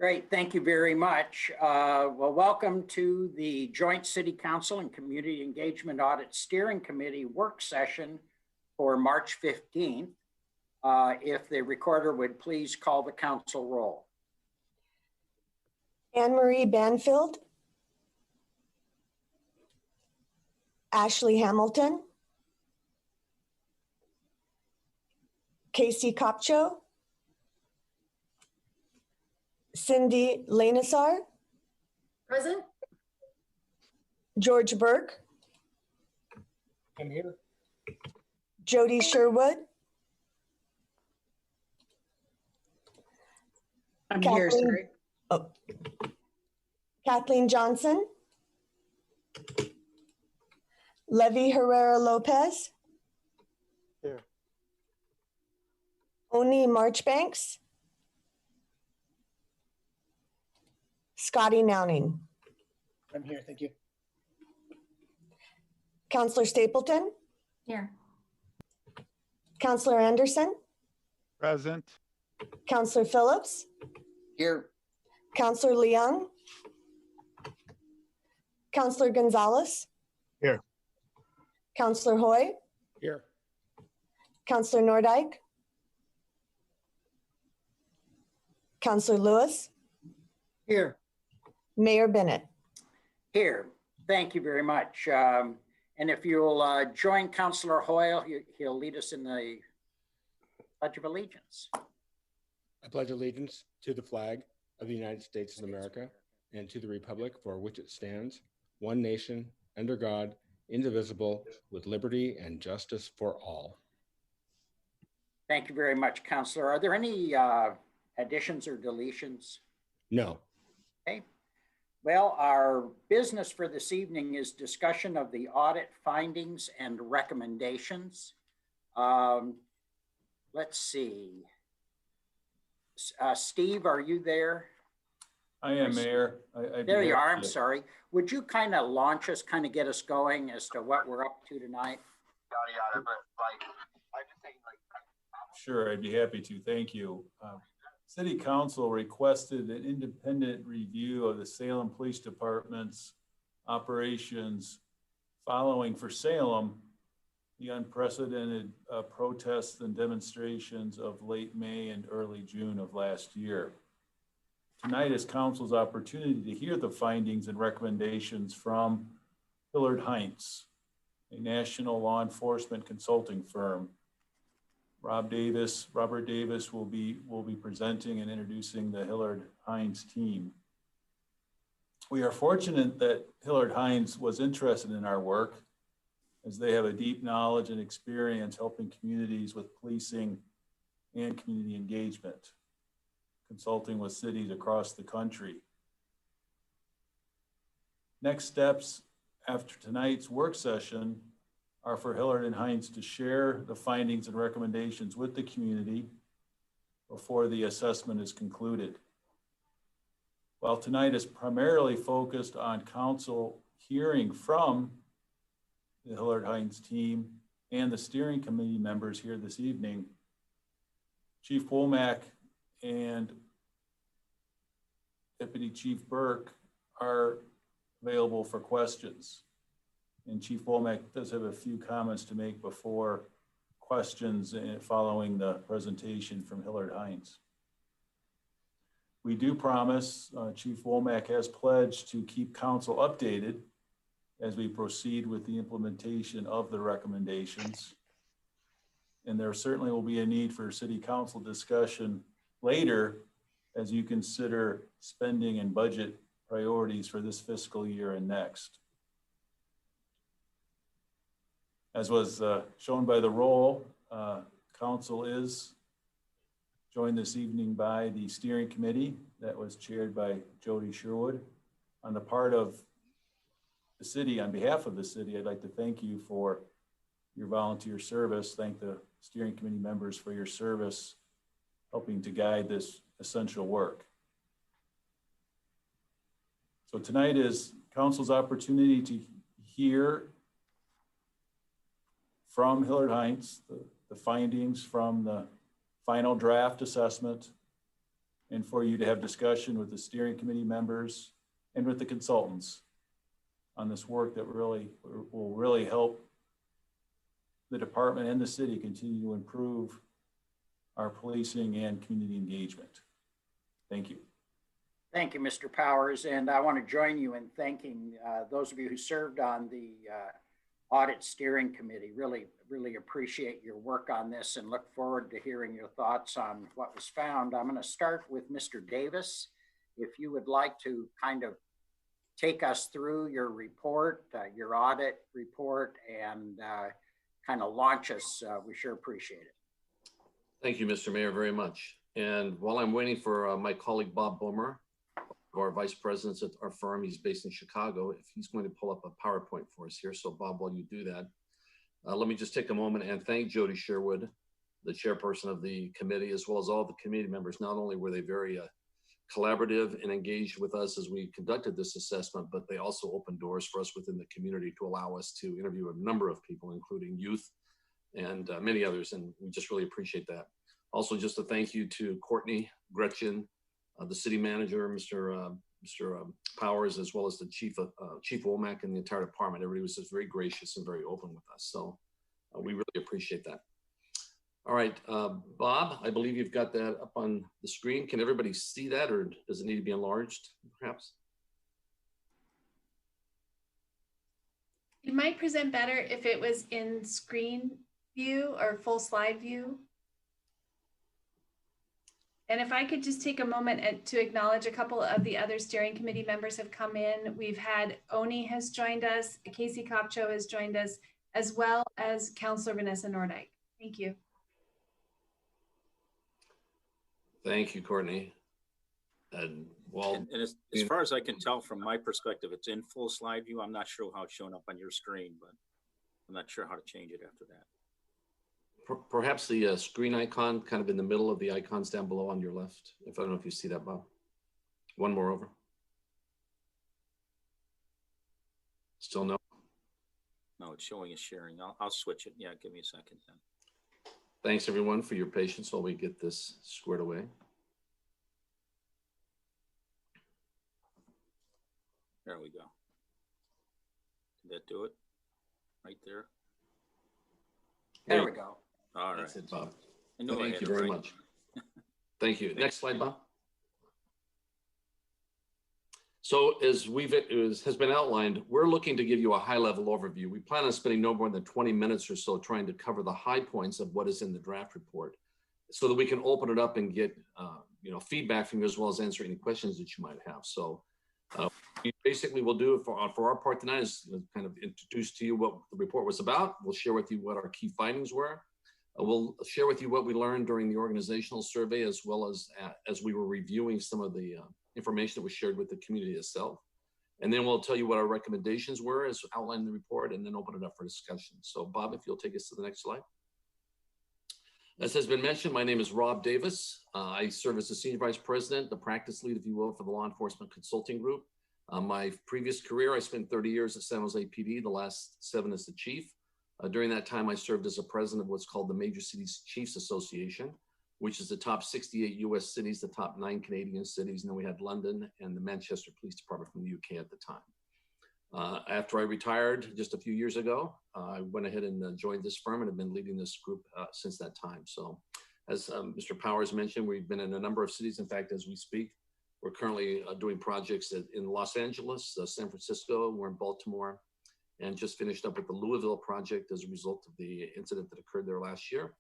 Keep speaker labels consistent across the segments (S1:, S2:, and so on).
S1: Great, thank you very much. Well, welcome to the Joint City Council and Community Engagement Audit Steering Committee work session for March 15th. If the recorder would please call the council roll.
S2: Anne Marie Banfield, Ashley Hamilton, Casey Kopcho, Cindy Lanasar,
S3: Present.
S2: George Burke,
S4: I'm here.
S2: Jody Sherwood,
S3: I'm
S2: Kathleen,
S3: here, sorry.
S2: Kathleen Johnson, Levy Herrera Lopez,
S4: Here.
S2: Oni Marchbanks, Scotty Nowning,
S4: I'm here. Thank you.
S2: Counselor Stapleton,
S3: Here.
S2: Counselor Anderson,
S5: Present.
S2: Counselor Phillips,
S1: Here.
S2: Counselor Leung, Counselor Gonzalez,
S5: Here.
S2: Counselor Hoy,
S4: Here.
S2: Counselor Nordijk, Counselor Lewis,
S1: Here.
S2: Mayor Bennett.
S1: Here. Thank you very much. And if you'll join Councillor Hoyle, he'll lead us in the Pledge of Allegiance.
S4: I pledge allegiance to the flag of the United States of America and to the republic for which it stands, one nation, under God, indivisible, with liberty and justice for all.
S1: Thank you very much, Councillor. Are there any additions or deletions?
S4: No.
S1: Okay. Well, our business for this evening is discussion of the audit findings and recommendations. Let's see. Steve, are you there?
S6: I am, Mayor.
S1: There you are. I'm sorry. Would you kind of launch us, kind of get us going as to what we're up to tonight?
S6: Sure, I'd be happy to. Thank you. City Council requested an independent review of the Salem Police Department's operations following for Salem the unprecedented protests and demonstrations of late May and early June of last year. Tonight is Council's opportunity to hear the findings and recommendations from Hillard Heinz, a national law enforcement consulting firm. Robert Davis will be presenting and introducing the Hillard Heinz team. We are fortunate that Hillard Heinz was interested in our work, as they have a deep knowledge and experience helping communities with policing and community engagement, consulting with cities across the country. Next steps after tonight's work session are for Hillard and Heinz to share the findings and recommendations with the community before the assessment is concluded. While tonight is primarily focused on council hearing from the Hillard Heinz team and the steering committee members here this evening, Chief Womack and Deputy Chief Burke are available for questions. And Chief Womack does have a few comments to make before questions following the presentation from Hillard Heinz. We do promise, Chief Womack has pledged to keep council updated as we proceed with the implementation of the recommendations. And there certainly will be a need for city council discussion later as you consider spending and budget priorities for this fiscal year and next. As was shown by the roll, council is joined this evening by the steering committee that was chaired by Jody Sherwood. On the part of the city, on behalf of the city, I'd like to thank you for your volunteer service. Thank the steering committee members for your service, helping to guide this essential work. So tonight is council's opportunity to hear from Hillard Heinz the findings from the final draft assessment and for you to have discussion with the steering committee members and with the consultants on this work that will really help the department and the city continue to improve our policing and community engagement. Thank you.
S1: Thank you, Mr. Powers. And I want to join you in thanking those of you who served on the Audit Steering Committee. Really appreciate your work on this and look forward to hearing your thoughts on what was found. I'm going to start with Mr. Davis. If you would like to kind of take us through your report, your audit report, and kind of launch us, we sure appreciate it.
S7: Thank you, Mr. Mayor, very much. And while I'm waiting for my colleague, Bob Bomer, our vice president at our firm, he's based in Chicago, if he's going to pull up a PowerPoint for us here. So Bob, while you do that, let me just take a moment and thank Jody Sherwood, the chairperson of the committee, as well as all the committee members. Not only were they very collaborative and engaged with us as we conducted this assessment, but they also opened doors for us within the community to allow us to interview a number of people, including youth and many others. And we just really appreciate that. Also, just a thank you to Courtney, Gretchen, the city manager, Mr. Powers, as well as the Chief Womack and the entire department. Everybody was just very gracious and very open with us. So we really appreciate that. All right, Bob, I believe you've got that up on the screen. Can everybody see that, or does it need to be enlarged, perhaps?
S3: It might present better if it was in screen view or full slide view. And if I could just take a moment to acknowledge a couple of the other steering committee members have come in. We've had Oni has joined us, Casey Kopcho has joined us, as well as Councilor Vanessa Nordyke. Thank you.
S8: Thank you, Courtney. And as far as I can tell from my perspective, it's in full slide view. I'm not sure how it's showing up on your screen, but I'm not sure how to change it after that.
S7: Perhaps the screen icon kind of in the middle of the icons down below on your left. I don't know if you see that, Bob. One more over. Still no?
S8: No, it's showing as sharing. I'll switch it. Yeah, give me a second then.
S7: Thanks everyone for your patience while we get this squared away.
S8: There we go. Did that do it? Right there?
S1: There we go.
S8: All right.
S7: That's it, Bob.
S8: Thank
S7: you very much. Thank you. Next slide, Bob. So as has been outlined, we're looking to give you a high-level overview. We plan on spending no more than 20 minutes or so trying to cover the high points of what is in the draft report so that we can open it up and get feedback from you as well as answer any questions that you might have. So basically we'll do it for our part tonight is kind of introduce to you what the report was about. We'll share with you what our key findings were. We'll share with you what we learned during the organizational survey, as well as we were reviewing some of the information that was shared with the community itself. And then we'll tell you what our recommendations were as outlined in the report, and then open it up for discussion. So Bob, if you'll take us to the next slide. As has been mentioned, my name is Rob Davis. I serve as the Senior Vice President, the practice lead, if you will, for the Law Enforcement Consulting Group. My previous career, I spent 30 years at San Jose PD, the last 7 as the chief. During that time, I served as a president of what's called the Major Cities Chiefs Association, which is the top 68 US cities, the top 9 Canadian cities, and then we had London and the Manchester Police Department from the UK at the time. After I retired just a few years ago, I went ahead and joined this firm and have been leading this group since that time. So as Mr. Powers mentioned, we've been in a number of cities. In fact, as we speak, we're currently doing projects in Los Angeles, San Francisco, we're in Baltimore, and just finished up with the Louisville project as a result of the incident that occurred there last year.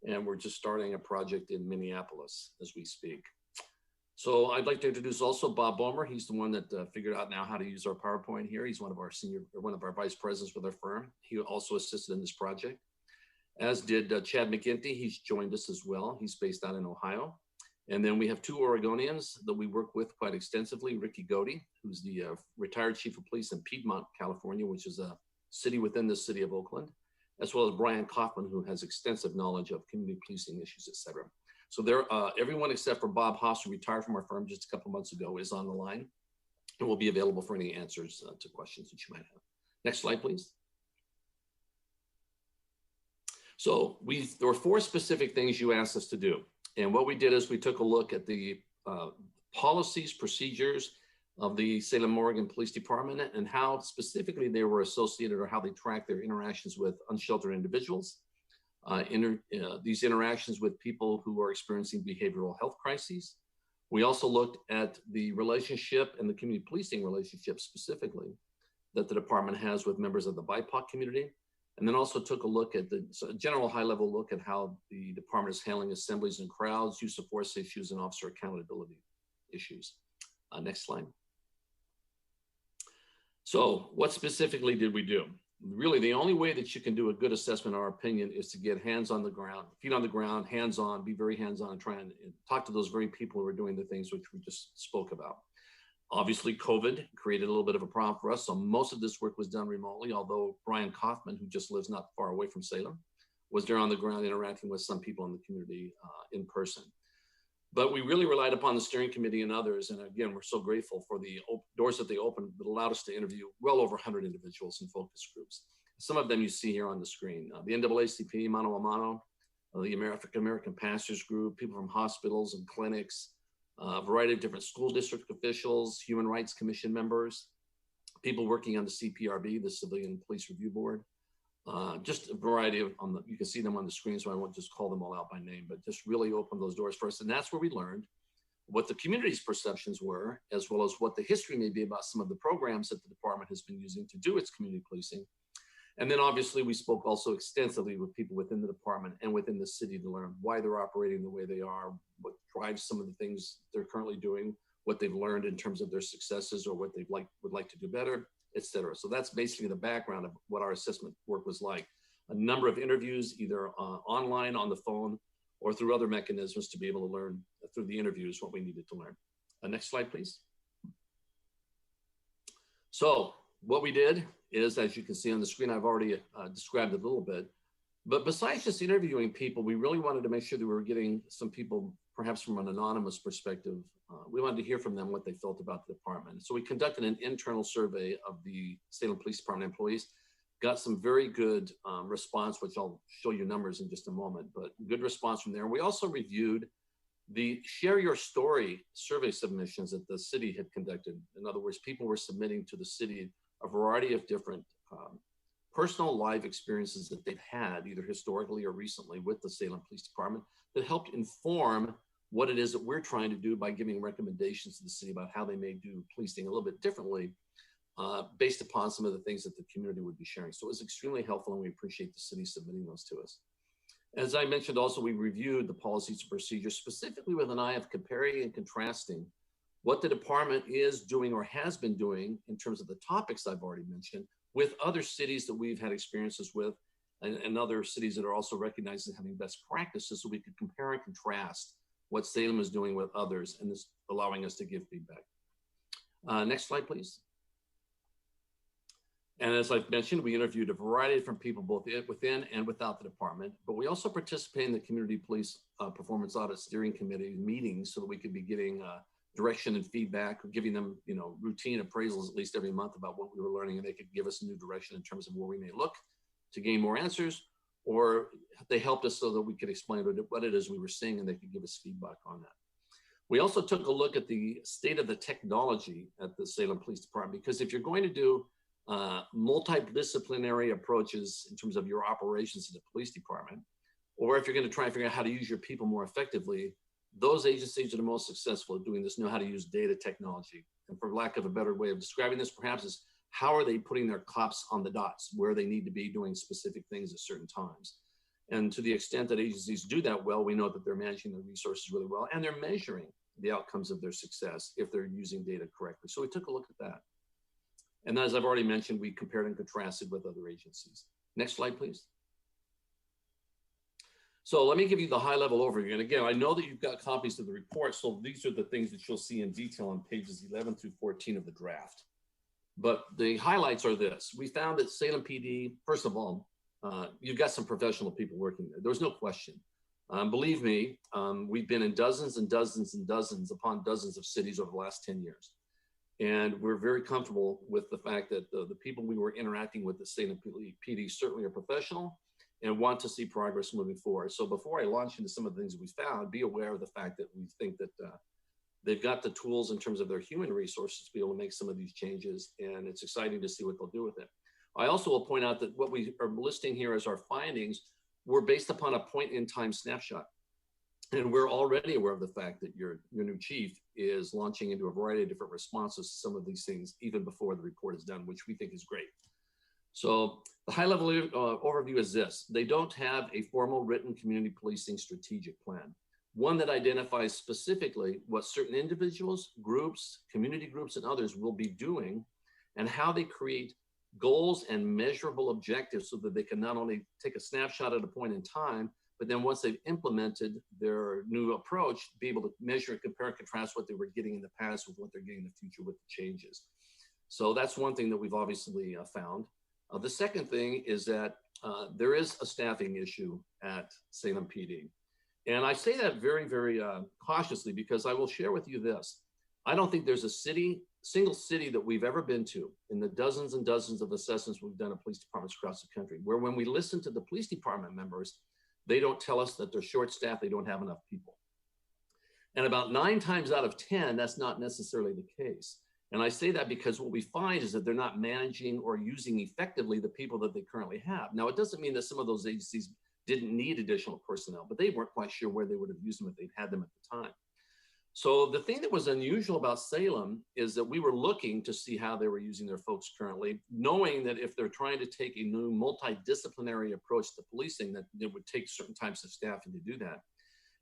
S7: And we're just starting a project in Minneapolis as we speak. So I'd like to introduce also Bob Bomer. He's the one that figured out now how to use our PowerPoint here. He's one of our vice presidents with our firm. He also assisted in this project, as did Chad McGinty. He's joined us as well. He's based out in Ohio. And then we have 2 Oregonians that we work with quite extensively. Ricky Godey, who's the retired chief of police in Piedmont, California, which is a city within the city of Oakland, as well as Brian Kaufman, who has extensive knowledge of community policing issues, et cetera. So everyone except for Bob Haas, who retired from our firm just a couple months ago, is on the line and will be available for any answers to questions that you might have. Next slide, please. So there were 4 specific things you asked us to do. And what we did is we took a look at the policies, procedures of the Salem, Oregon Police Department and how specifically they were associated or how they track their interactions with unsheltered individuals, these interactions with people who are experiencing behavioral health crises. We also looked at the relationship and the community policing relationship specifically that the department has with members of the BIPOC community. And then also took a look at a general high-level look at how the department is handling assemblies and crowds, use of force issues, and officer accountability issues. Next slide. So what specifically did we do? Really, the only way that you can do a good assessment, in our opinion, is to get hands on the ground, feet on the ground, hands-on, be very hands-on, and try and talk to those very people who are doing the things which we just spoke about. Obviously, COVID created a little bit of a problem for us, so most of this work was done remotely, although Brian Kaufman, who just lives not far away from Salem, was there on the ground interacting with some people in the community in person. But we really relied upon the steering committee and others, and again, we're so grateful for the doors that they opened that allowed us to interview well over 100 individuals in focus groups. Some of them you see here on the screen. The NAACP, Mano a Mano, the African American Pastors Group, people from hospitals and clinics, a variety of different school district officials, Human Rights Commission members, people working on the CPRB, the Civilian Police Review Board, just a variety of, you can see them on the screen, so I won't just call them all out by name, but just really open those doors for us. And that's where we learned what the community's perceptions were, as well as what the history may be about some of the programs that the department has been using to do its community policing. And then obviously we spoke also extensively with people within the department and within the city to learn why they're operating the way they are, what drives some of the things they're currently doing, what they've learned in terms of their successes or what they would like to do better, et cetera. So that's basically the background of what our assessment work was like. A number of interviews, either online, on the phone, or through other mechanisms to be able to learn through the interviews what we needed to learn. Next slide, please. So what we did is, as you can see on the screen, I've already described it a little bit, but besides just interviewing people, we really wanted to make sure that we were getting some people, perhaps from an anonymous perspective. We wanted to hear from them what they felt about the department. So we conducted an internal survey of the Salem Police Department employees, got some very good response, which I'll show you numbers in just a moment, but good response from there. We also reviewed the Share Your Story survey submissions that the city had conducted. In other words, people were submitting to the city a variety of different personal live experiences that they've had, either historically or recently, with the Salem Police Department that helped inform what it is that we're trying to do by giving recommendations to the city about how they may do policing a little bit differently based upon some of the things that the community would be sharing. So it was extremely helpful, and we appreciate the city submitting those to us. As I mentioned also, we reviewed the policies and procedures specifically with an eye of comparing and contrasting what the department is doing or has been doing in terms of the topics I've already mentioned with other cities that we've had experiences with and other cities that are also recognized as having best practices, so we could compare and contrast what Salem is doing with others, and this allowing us to give feedback. Next slide, please. And as I've mentioned, we interviewed a variety of different people, both within and without the department, but we also participate in the Community Police Performance Audit Steering Committee meetings so that we could be getting direction and feedback, or giving them, routine appraisals at least every month about what we were learning, and they could give us a new direction in terms of where we may look to gain more answers, or they helped us so that we could explain what it is we were seeing, and they could give us feedback on that. We also took a look at the state of the technology at the Salem Police Department, because if you're going to do multidisciplinary approaches in terms of your operations in the police department, or if you're going to try and figure out how to use your people more effectively, those agencies that are most successful at doing this know how to use data technology. And for lack of a better way of describing this, perhaps, is how are they putting their cops on the dots where they need to be doing specific things at certain times. And to the extent that agencies do that well, we know that they're managing their resources really well, and they're measuring the outcomes of their success if they're using data correctly. So we took a look at that. And as I've already mentioned, we compared and contrasted with other agencies. Next slide, please. So let me give you the high level overview. And again, I know that you've got copies of the report, so these are the things that you'll see in detail on pages 11 through 14 of the draft. But the highlights are this. We found that Salem PD, first of all, you've got some professional people working there. There's no question. Believe me, we've been in dozens and dozens and dozens upon dozens of cities over the last 10 years. And we're very comfortable with the fact that the people we were interacting with at Salem PD certainly are professional and want to see progress moving forward. So before I launch into some of the things that we found, be aware of the fact that we think that They've got the tools in terms of their human resources to be able to make some of these changes, and it's exciting to see what they'll do with it. I also will point out that what we are listing here as our findings were based upon a point in time snapshot. And we're already aware of the fact that your new chief is launching into a variety of different responses to some of these things, even before the report is done, which we think is great. So the high level overview is this: they don't have a formal written community policing strategic plan, one that identifies specifically what certain individuals, groups, community groups, and others will be doing, and how they create goals and measurable objectives so that they can not only take a snapshot at a point in time, but then once they've implemented their new approach, be able to measure and compare and contrast what they were getting in the past with what they're getting in the future with the changes. So that's one thing that we've obviously found. The second thing is that there is a staffing issue at Salem PD. And I say that very, very cautiously, because I will share with you this. I don't think there's a single city that we've ever been to in the dozens and dozens of assessments we've done at police departments across the country, where when we listen to the police department members, they don't tell us that they're short-staffed, they don't have enough people. And about 9 times out of 10, that's not necessarily the case. And I say that because what we find is that they're not managing or using effectively the people that they currently have. Now, it doesn't mean that some of those agencies didn't need additional personnel, but they weren't quite sure where they would have used them if they'd had them at the time. So the thing that was unusual about Salem is that we were looking to see how they were using their folks currently, knowing that if they're trying to take a new multidisciplinary approach to policing, that it would take certain types of staffing to do that.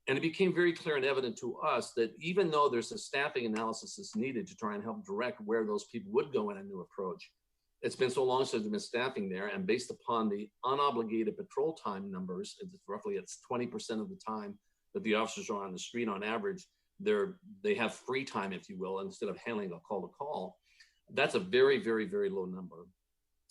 S7: And it became very clear and evident to us that even though there's a staffing analysis that's needed to try and help direct where those people would go in a new approach, it's been so long since there's been staffing there, and based upon the unobligated patrol time numbers, it's 20% of the time that the officers are on the street on average, they have free time, if you will, instead of handling a call to call. That's a very, very, very low number,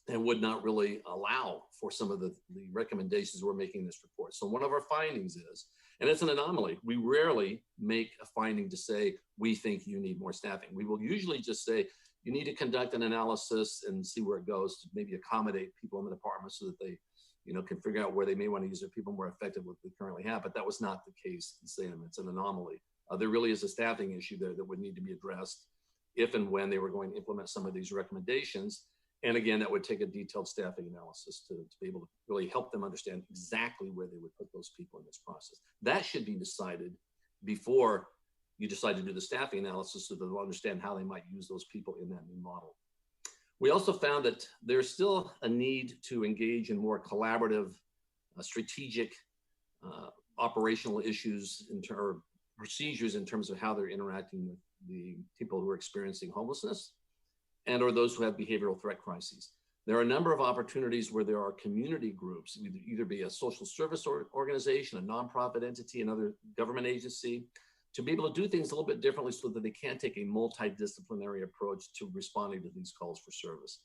S7: and would not really allow for some of the recommendations we're making in this report. So one of our findings is, and it's an anomaly, we rarely make a finding to say, we think you need more staffing. We will usually just say, you need to conduct an analysis and see where it goes to maybe accommodate people in the department so that they can figure out where they may want to use their people more effectively than they currently have. But that was not the case in Salem. It's an anomaly. There really is a staffing issue there that would need to be addressed if and when they were going to implement some of these recommendations. And again, that would take a detailed staffing analysis to be able to really help them understand exactly where they would put those people in this process. That should be decided before you decide to do the staffing analysis, so that they'll understand how they might use those people in that new model. We also found that there's still a need to engage in more collaborative, strategic, operational issues or procedures in terms of how they're interacting with the people who are experiencing homelessness and or those who have behavioral threat crises. There are a number of opportunities where there are community groups, either be a social service organization, a nonprofit entity, another government agency, to be able to do things a little bit differently so that they can take a multidisciplinary approach to responding to these calls for service.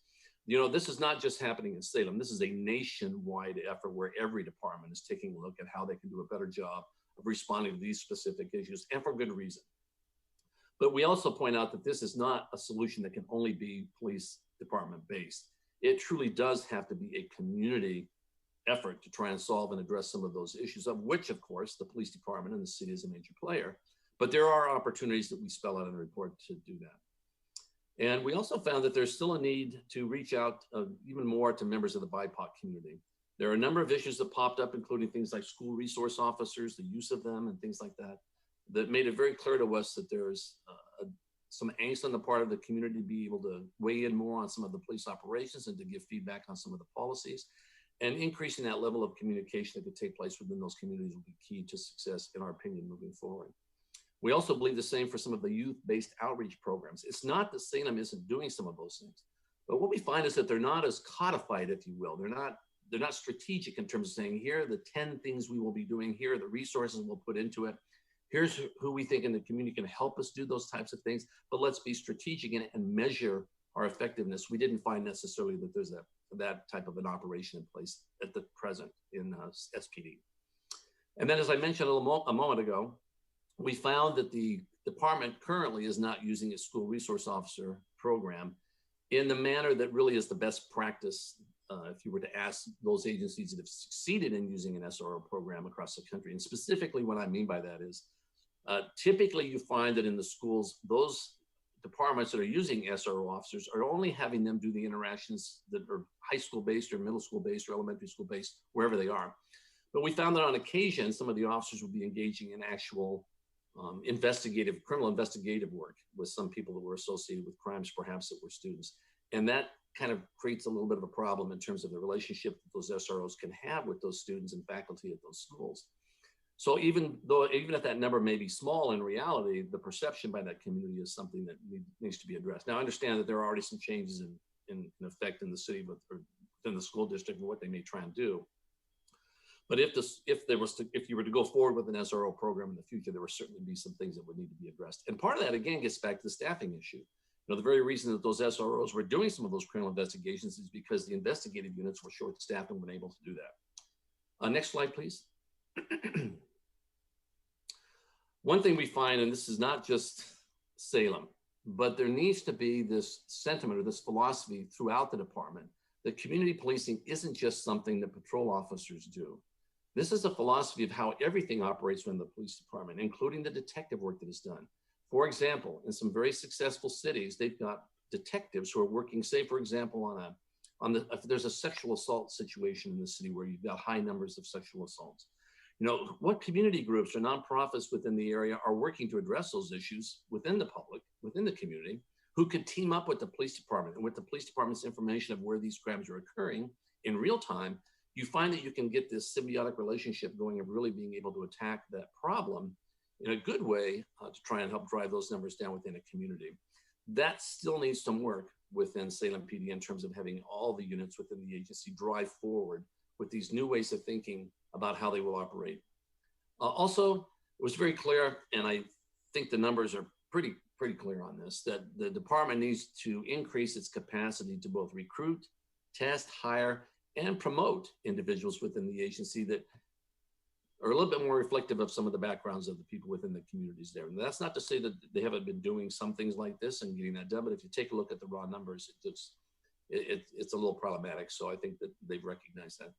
S7: This is not just happening in Salem. This is a nationwide effort where every department is taking a look at how they can do a better job of responding to these specific issues, and for good reason. But we also point out that this is not a solution that can only be police department based. It truly does have to be a community effort to try and solve and address some of those issues, of which, of course, the police department and the city is a major player. But there are opportunities that we spell out in the report to do that. And we also found that there's still a need to reach out even more to members of the BIPOC community. There are a number of issues that popped up, including things like school resource officers, the use of them, and things like that, that made it very clear to us that there's some angst on the part of the community to be able to weigh in more on some of the police operations and to give feedback on some of the policies. And increasing that level of communication that could take place within those communities will be key to success, in our opinion, moving forward. We also believe the same for some of the youth-based outreach programs. It's not that Salem isn't doing some of those things, but what we find is that they're not as codified, if you will. They're not strategic in terms of saying, here are the 10 things we will be doing, here are the resources we'll put into it. Here's who we think in the community can help us do those types of things, but let's be strategic in it and measure our effectiveness. We didn't find necessarily that there's that type of an operation in place at the present in SPD. And then, as I mentioned a moment ago, we found that the department currently is not using its school resource officer program in the manner that really is the best practice. If you were to ask those agencies that have succeeded in using an SRO program across the country, and specifically what I mean by that is Typically, you find that in the schools, those departments that are using SRO officers are only having them do the interactions that are high school based or middle school based or elementary school based, wherever they are. But we found that on occasion, some of the officers would be engaging in actual criminal investigative work with some people that were associated with crimes, perhaps that were students. And that kind of creates a little bit of a problem in terms of the relationship that those SROs can have with those students and faculty at those schools. So even if that number may be small, in reality, the perception by that community is something that needs to be addressed. Now, I understand that there are already some changes in effect in the city or within the school district and what they may try and do. But if you were to go forward with an SRO program in the future, there would certainly be some things that would need to be addressed. And part of that, again, gets back to the staffing issue. You know, the very reason that those SROs were doing some of those criminal investigations is because the investigative units were short-staffed and weren't able to do that. Next slide, please. One thing we find, and this is not just Salem, but there needs to be this sentiment or this philosophy throughout the department that community policing isn't just something that patrol officers do. This is a philosophy of how everything operates within the police department, including the detective work that is done. For example, in some very successful cities, they've got detectives who are working, say, for example, if there's a sexual assault situation in the city where you've got high numbers of sexual assaults. You know, what community groups or nonprofits within the area are working to address those issues within the public, within the community, who could team up with the police department and with the police department's information of where these crimes are occurring in real time. You find that you can get this symbiotic relationship going of really being able to attack that problem in a good way to try and help drive those numbers down within a community. That still needs some work within Salem PD in terms of having all the units within the agency drive forward with these new ways of thinking about how they will operate. Also, it was very clear, and I think the numbers are pretty clear on this, that the department needs to increase its capacity to both recruit, test, hire, and promote individuals within the agency that are a little bit more reflective of some of the backgrounds of the people within the communities there. And that's not to say that they haven't been doing some things like this and getting that done, but if you take a look at the raw numbers, it's a little problematic. So I think that they've recognized that.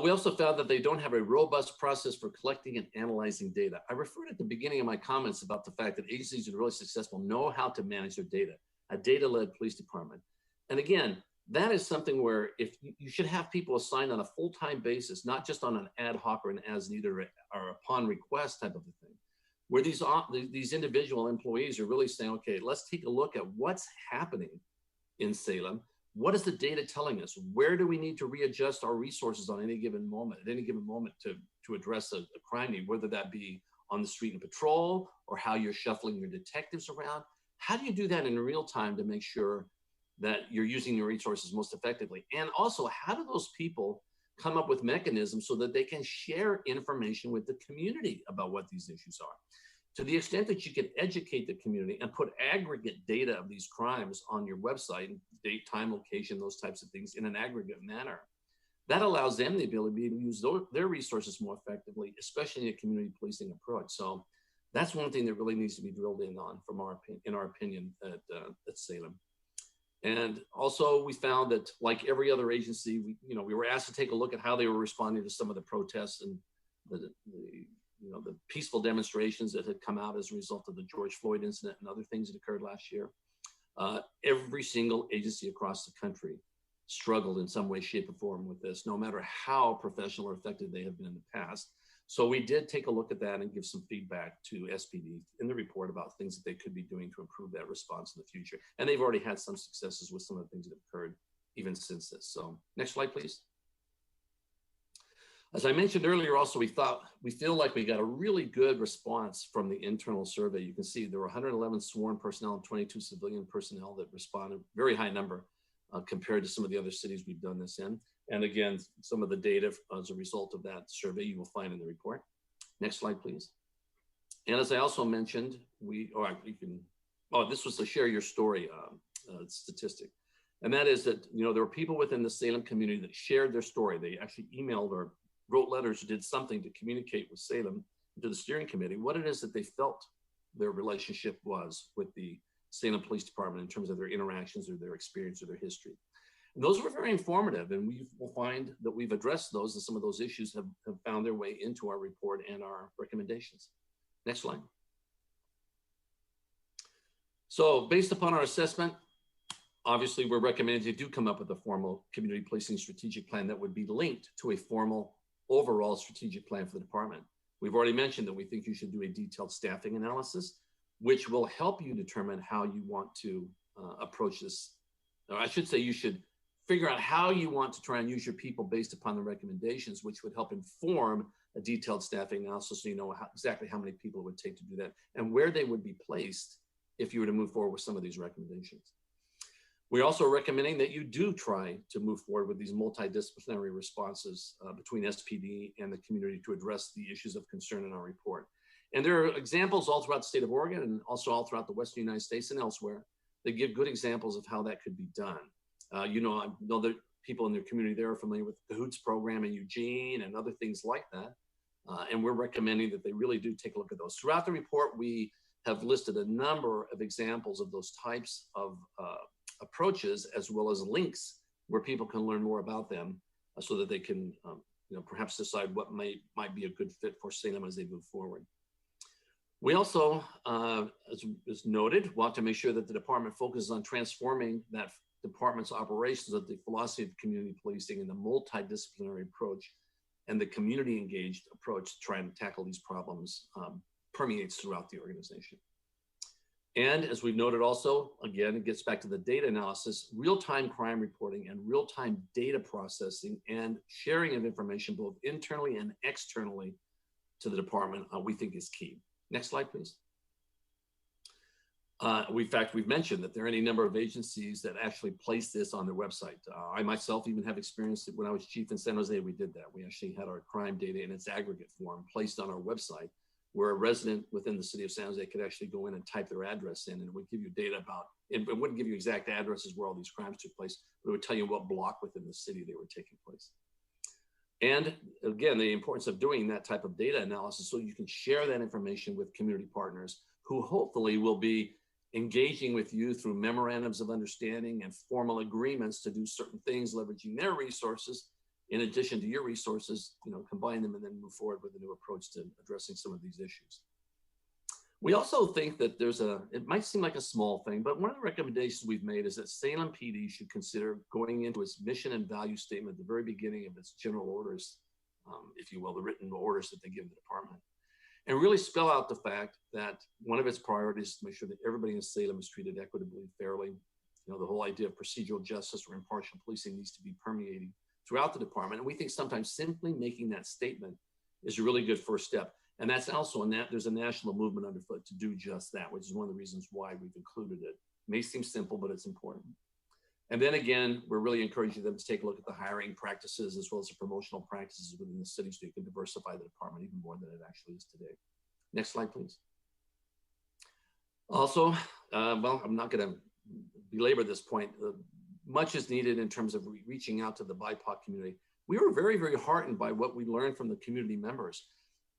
S7: We also found that they don't have a robust process for collecting and analyzing data. I referred at the beginning of my comments about the fact that agencies that are really successful know how to manage their data, a data-led police department. And again, that is something where if you should have people assigned on a full-time basis, not just on an ad hoc or an as needed or upon request type of a thing, where these individual employees are really saying, okay, let's take a look at what's happening in Salem. What is the data telling us? Where do we need to readjust our resources on any given moment, to address a crime need, whether that be on the street and patrol or how you're shuffling your detectives around? How do you do that in real time to make sure that you're using your resources most effectively? And also, how do those people come up with mechanisms so that they can share information with the community about what these issues are? To the extent that you can educate the community and put aggregate data of these crimes on your website, date, time, location, those types of things in an aggregate manner, that allows them the ability to use their resources more effectively, especially in a community policing approach. So that's one thing that really needs to be drilled in on, in our opinion, at Salem. And also, we found that, like every other agency, we were asked to take a look at how they were responding to some of the protests and the peaceful demonstrations that had come out as a result of the George Floyd incident and other things that occurred last year. Every single agency across the country struggled in some way, shape, or form with this, no matter how professional or effective they have been in the past. So we did take a look at that and give some feedback to SPD in the report about things that they could be doing to improve that response in the future. And they've already had some successes with some of the things that have occurred even since this. So next slide, please. As I mentioned earlier, also, we feel like we got a really good response from the internal survey. You can see there were 111 sworn personnel and 22 civilian personnel that responded, very high number compared to some of the other cities we've done this in. And again, some of the data as a result of that survey you will find in the report. Next slide, please. And as I also mentioned, this was the share your story statistic. And that is that, there were people within the Salem community that shared their story. They actually emailed or wrote letters or did something to communicate with Salem, to the steering committee, what it is that they felt their relationship was with the Salem Police Department in terms of their interactions or their experience or their history. And those were very informative, and we will find that we've addressed those, and some of those issues have found their way into our report and our recommendations. Next slide. So based upon our assessment, obviously we're recommending you do come up with a formal community policing strategic plan that would be linked to a formal overall strategic plan for the department. We've already mentioned that we think you should do a detailed staffing analysis, which will help you determine how you want to approach this. Or I should say you should figure out how you want to try and use your people based upon the recommendations, which would help inform a detailed staffing analysis so you know exactly how many people it would take to do that and where they would be placed if you were to move forward with some of these recommendations. We're also recommending that you do try to move forward with these multidisciplinary responses between SPD and the community to address the issues of concern in our report. And there are examples all throughout the state of Oregon and also all throughout the Western United States and elsewhere that give good examples of how that could be done. I know that people in their community there are familiar with the CAHOOTS program in Eugene and other things like that. And we're recommending that they really do take a look at those. Throughout the report, we have listed a number of examples of those types of approaches, as well as links where people can learn more about them so that they can perhaps decide what might be a good fit for Salem as they move forward. We also, as noted, want to make sure that the department focuses on transforming that department's operations of the philosophy of community policing and the multidisciplinary approach and the community engaged approach to try and tackle these problems permeates throughout the organization. And as we've noted also, again, it gets back to the data analysis, real-time crime reporting and real-time data processing and sharing of information both internally and externally to the department, we think is key. Next slide, please. In fact, we've mentioned that there are any number of agencies that actually place this on their website. I myself even have experienced it when I was chief in San Jose. We did that. We actually had our crime data in its aggregate form placed on our website, where a resident within the city of San Jose could actually go in and type their address in, and it would give you data about, it wouldn't give you exact addresses where all these crimes took place, but it would tell you what block within the city they were taking place. And again, the importance of doing that type of data analysis so you can share that information with community partners who hopefully will be engaging with you through memorandums of understanding and formal agreements to do certain things, leveraging their resources in addition to your resources, combine them and then move forward with a new approach to addressing some of these issues. We also think that it might seem like a small thing, but one of the recommendations we've made is that Salem PD should consider going into its mission and value statement at the very beginning of its general orders, if you will, the written orders that they give the department, and really spell out the fact that one of its priorities is to make sure that everybody in Salem is treated equitably and fairly. The whole idea of procedural justice or impartial policing needs to be permeating throughout the department. And we think sometimes simply making that statement is a really good first step. And that's also there's a national movement underfoot to do just that, which is one of the reasons why we've included it. It may seem simple, but it's important. And then again, we're really encouraging them to take a look at the hiring practices as well as the promotional practices within the city so you can diversify the department even more than it actually is today. Next slide, please. Also, well, I'm not going to belabor this point. Much is needed in terms of reaching out to the BIPOC community. We were very, very heartened by what we learned from the community members.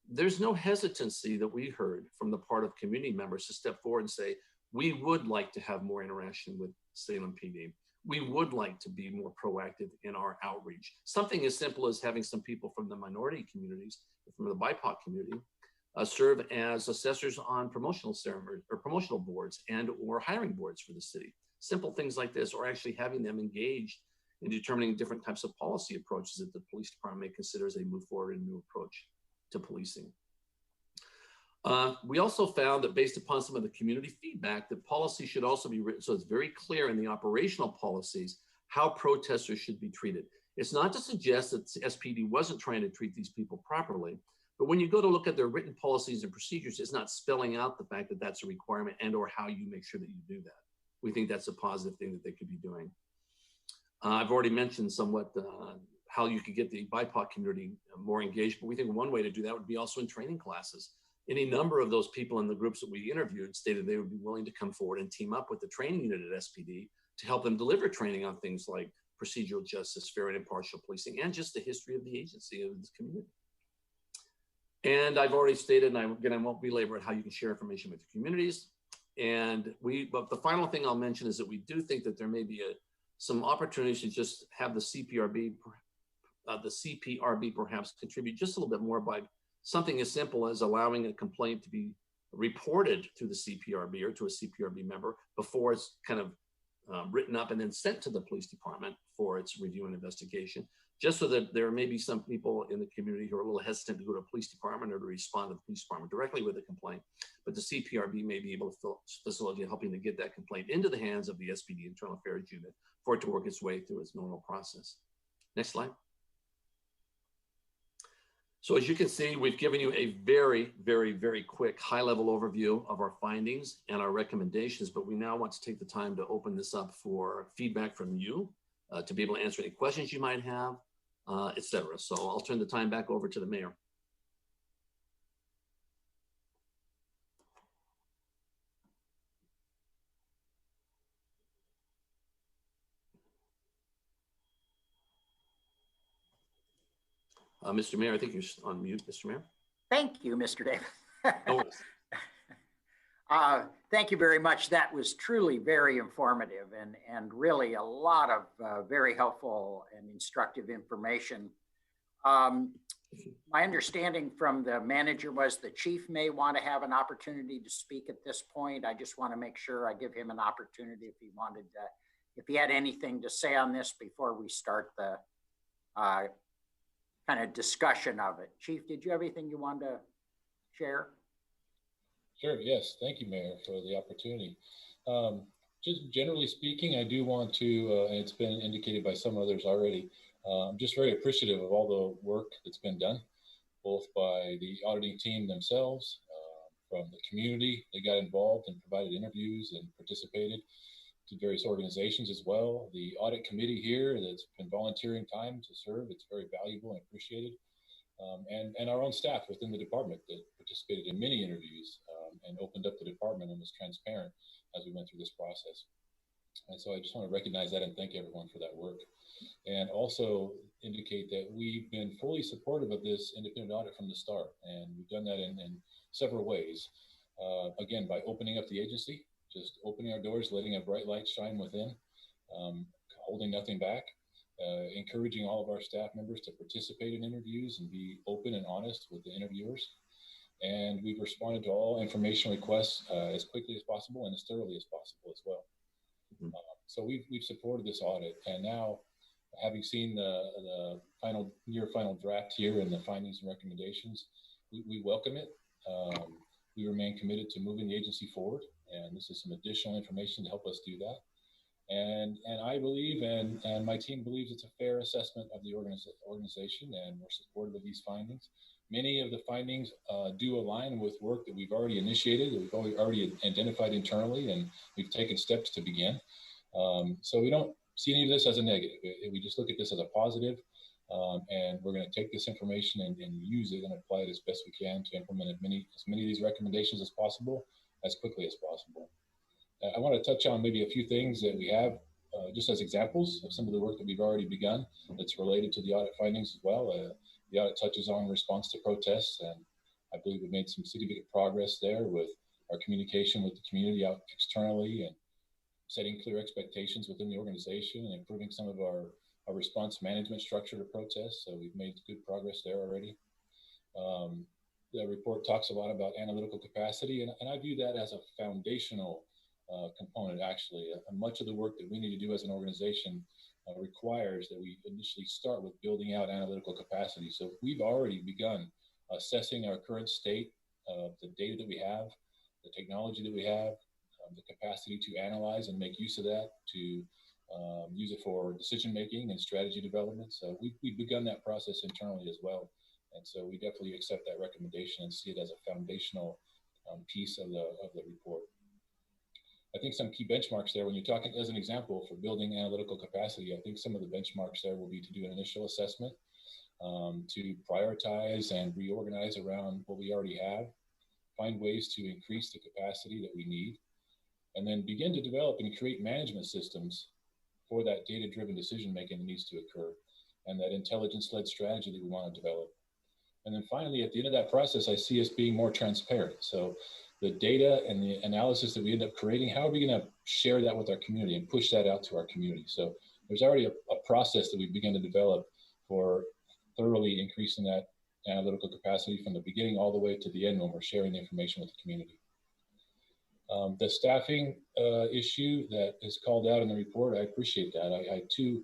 S7: There's no hesitancy that we heard from the part of community members to step forward and say, we would like to have more interaction with Salem PD. We would like to be more proactive in our outreach. Something as simple as having some people from the minority communities, from the BIPOC community, serve as assessors on promotional ceremonies or promotional boards and or hiring boards for the city. Simple things like this, or actually having them engaged in determining different types of policy approaches that the police department may consider as they move forward in a new approach to policing. We also found that based upon some of the community feedback, that policy should also be written so it's very clear in the operational policies how protesters should be treated. It's not to suggest that SPD wasn't trying to treat these people properly, but when you go to look at their written policies and procedures, it's not spelling out the fact that that's a requirement and or how you make sure that you do that. We think that's a positive thing that they could be doing. I've already mentioned somewhat how you could get the BIPOC community more engaged, but we think one way to do that would be also in training classes. Any number of those people in the groups that we interviewed stated they would be willing to come forward and team up with the training unit at SPD to help them deliver training on things like procedural justice, fair and impartial policing, and just the history of the agency of this community. And I've already stated, and again, I won't belabor it, how you can share information with your communities. But the final thing I'll mention is that we do think that there may be some opportunities to just have the CPRB perhaps contribute just a little bit more by something as simple as allowing a complaint to be reported to the CPRB or to a CPRB member before it's kind of written up and then sent to the police department for its review and investigation, just so that there may be some people in the community who are a little hesitant to go to a police department or to respond to the police department directly with a complaint. But the CPRB may be able to facilitate helping to get that complaint into the hands of the SPD Internal Affairs Unit for it to work its way through its normal process. Next slide. So as you can see, we've given you a very, very, very quick high-level overview of our findings and our recommendations, but we now want to take the time to open this up for feedback from you, to be able to answer any questions you might have, et cetera. So I'll turn the time back over to the mayor. Mr. Mayor, I think you're on mute, Mr. Mayor.
S1: Thank you, Mr. Davis.
S7: No
S1: Thank you very much. That was truly very informative and really a lot of very helpful and instructive information. My understanding from the manager was the chief may want to have an opportunity to speak at this point. I just want to make sure I give him an opportunity if he wanted to, if he had anything to say on this before we start the kind of discussion of it. Chief, did you have anything you wanted to share?
S9: Sure, yes. Thank you, Mayor, for the opportunity. Just generally speaking, I do want to, and it's been indicated by some others already, I'm just very appreciative of all the work that's been done, both by the auditing team themselves, from the community. They got involved and provided interviews and participated, to various organizations as well. The audit committee here that's been volunteering time to serve, it's very valuable and appreciated. And our own staff within the department that participated in many interviews and opened up the department and was transparent as we went through this process. And so I just want to recognize that and thank everyone for that work. And also indicate that we've been fully supportive of this independent audit from the start. And we've done that in several ways. Again, by opening up the agency, just opening our doors, letting a bright light shine within, holding nothing back, encouraging all of our staff members to participate in interviews and be open and honest with the interviewers. And we've responded to all information requests as quickly as possible and as thoroughly as possible as well. So we've supported this audit, and now having seen the near final draft here and the findings and recommendations, we welcome it. We remain committed to moving the agency forward, and this is some additional information to help us do that. And I believe, and my team believes, it's a fair assessment of the organization, and we're supportive of these findings. Many of the findings do align with work that we've already initiated, that we've already identified internally, and we've taken steps to begin. So we don't see any of this as a negative. We just look at this as a positive, and we're going to take this information and use it and apply it as best we can to implement as many of these recommendations as possible, as quickly as possible. I want to touch on maybe a few things that we have just as examples of some of the work that we've already begun that's related to the audit findings as well. The audit touches on response to protests, and I believe we've made some significant progress there with our communication with the community out externally and setting clear expectations within the organization and improving some of our response management structure to protests. So we've made good progress there already. The report talks a lot about analytical capacity, and I view that as a foundational component, actually. Much of the work that we need to do as an organization requires that we initially start with building out analytical capacity. So we've already begun assessing our current state of the data that we have, the technology that we have, the capacity to analyze and make use of that, to use it for decision making and strategy development. So we've begun that process internally as well. And so we definitely accept that recommendation and see it as a foundational piece of the report. I think some key benchmarks there, when you're talking as an example for building analytical capacity, I think some of the benchmarks there will be to do an initial assessment, to prioritize and reorganize around what we already have, find ways to increase the capacity that we need, and then begin to develop and create management systems for that data-driven decision-making that needs to occur, and that intelligence-led strategy that we want to develop. And then finally, at the end of that process, I see us being more transparent. So the data and the analysis that we end up creating, how are we going to share that with our community and push that out to our community? So there's already a process that we begin to develop for thoroughly increasing that analytical capacity from the beginning all the way to the end when we're sharing the information with the community. The staffing issue that is called out in the report, I appreciate that. I too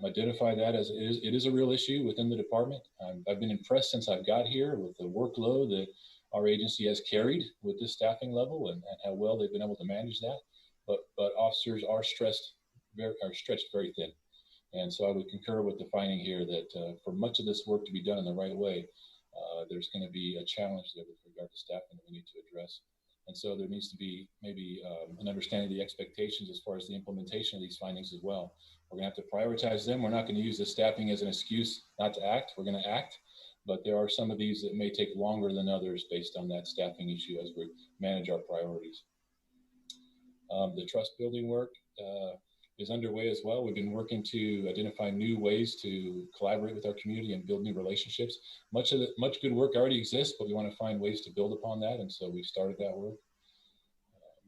S9: identify that as it is a real issue within the department. I've been impressed since I've got here with the workload that our agency has carried with this staffing level and how well they've been able to manage that. But officers are stretched very thin. And so I would concur with the finding here that for much of this work to be done in the right way, there's going to be a challenge there with regard to staffing that we need to address. And so there needs to be maybe an understanding of the expectations as far as the implementation of these findings as well. We're going to have to prioritize them. We're not going to use the staffing as an excuse not to act. We're going to act, but there are some of these that may take longer than others based on that staffing issue as we manage our priorities. The trust building work is underway as well. We've been working to identify new ways to collaborate with our community and build new relationships. Much good work already exists, but we want to find ways to build upon that. And so we've started that work.